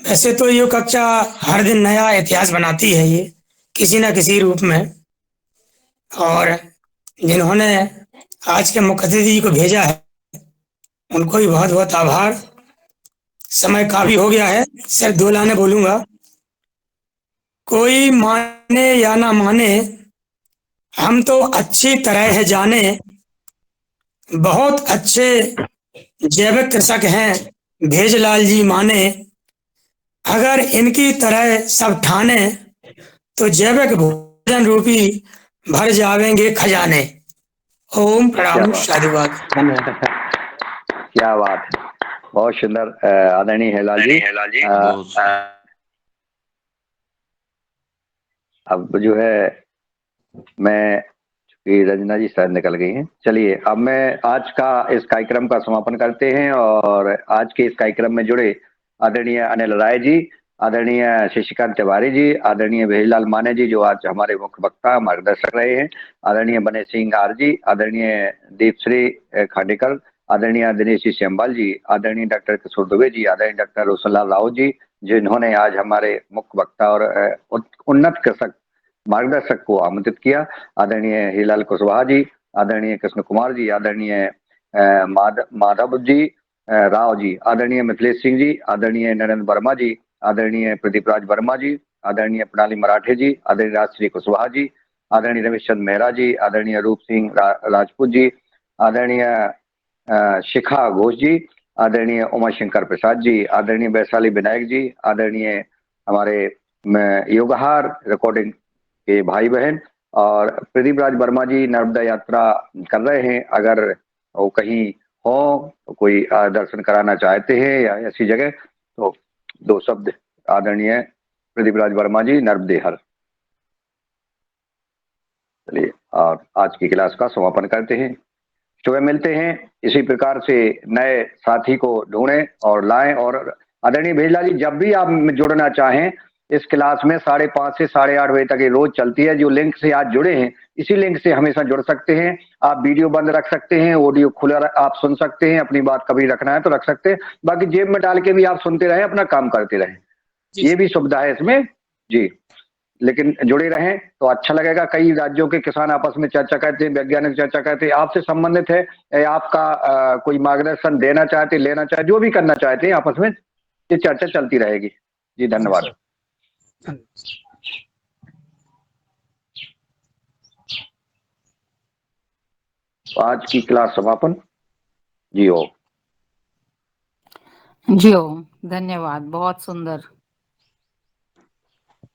वैसे तो ये कक्षा हर दिन नया इतिहास बनाती है ये किसी न किसी रूप में, और जिन्होंने आज के मुख्य अतिथि जी को भेजा है उनको भी बहुत बहुत आभार। समय काफी हो गया है, सिर्फ 2 लाइनें बोलूंगा। कोई माने या ना माने, हम तो अच्छी तरह है जाने, बहुत अच्छे जैविक कृषक हैं भेजलाल जी माने। अगर इनकी तरह सब ठाने तो जैविक भोजन रूपी भर जावेंगे खजाने। ओम प्रणाम, साधुवाद, धन्यवाद। क्या बात है, बहुत सुंदर आदरणीय हीरालाल जी। अब जो है मैं, चूंकि रंजना जी शायद निकल गई हैं, चलिए अब मैं आज का इस कार्यक्रम का समापन करते हैं। और आज के इस कार्यक्रम में जुड़े आदरणीय अनिल राय जी, आदरणीय शशिकांत तिवारी जी, आदरणीय भेजलाल माने जी जो आज हमारे मुख्य वक्ता मार्गदर्शक रहे हैं, आदरणीय बने सिंह आर जी, आदरणीय दीपश्री खांडेकर, आदरणीय दिनेश जी श्यामबाल जी, आदरणीय डॉक्टर किशोर दुबे जी, आदरणीय डॉक्टर रोशनलाल राव जी, जिन्होंने आज हमारे मुख्य वक्ता और उन्नत कृषक मार्गदर्शक को आमंत्रित किया, आदरणीय हीलाल कुशवाहा जी, आदरणीय कृष्ण कुमार जी, आदरणीय माधव जी राव जी, आदरणीय मिथिलेश सिंह जी, आदरणीय नरेंद्र वर्मा जी, आदरणीय प्रदीप राज वर्मा जी, आदरणीय प्रणाली मराठे जी, आदरणीय राजश्री कुशवाहा जी, आदरणीय रमेश चंद मेहरा जी, आदरणीय रूप सिंह राजपूत जी, आदरणीय शिखा घोष जी, आदरणीय उमाशंकर प्रसाद जी, आदरणीय वैशाली विनायक जी, आदरणीय हमारे योगहार रिकॉर्डिंग के भाई बहन, और प्रदीप राज वर्मा जी नर्मदा यात्रा कर रहे हैं, अगर वो कहीं हो तो कोई दर्शन कराना चाहते हैं या ऐसी जगह तो दो शब्द आदरणीय प्रदीप राज वर्मा जी नर्मदेहर। चलिए और आज की क्लास का समापन करते हैं। सुबह मिलते हैं इसी प्रकार से नए साथी को ढूंढें और लाएं। और आदरणीय भेजलाल जी जब भी आप जुड़ना चाहें इस क्लास में 5:30 से 8:30 बजे तक ये रोज चलती है। जो लिंक से आज जुड़े हैं इसी लिंक से हमेशा जुड़ सकते हैं। आप वीडियो बंद रख सकते हैं, ऑडियो खुला आप सुन सकते हैं, अपनी बात कभी रखना है तो रख सकते हैं, बाकी जेब में डाल के भी आप सुनते रहें, अपना काम करते रहें, ये भी सुविधा है इसमें जी। लेकिन जुड़े रहें तो अच्छा लगेगा। कई राज्यों के किसान आपस में चर्चा करते हैं, वैज्ञानिक चर्चा करते हैं, आपसे संबंधित है, आपका कोई मार्गदर्शन देना चाहते, लेना चाहते, जो भी करना चाहते हैं आपस में ये चर्चा चलती रहेगी जी। धन्यवाद। आज की क्लास समापन जी। ओम जी ओम। धन्यवाद, बहुत सुंदर।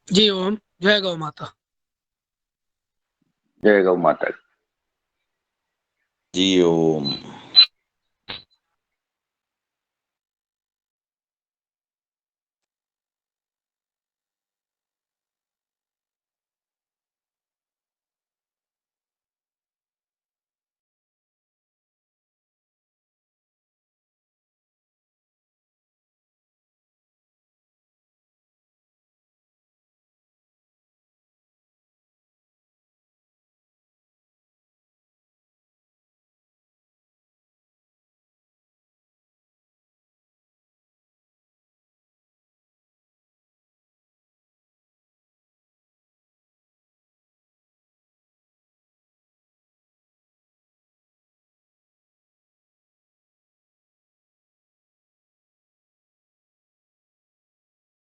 जी ओम। जय गौ माता। जय गौ माता। जी ओम।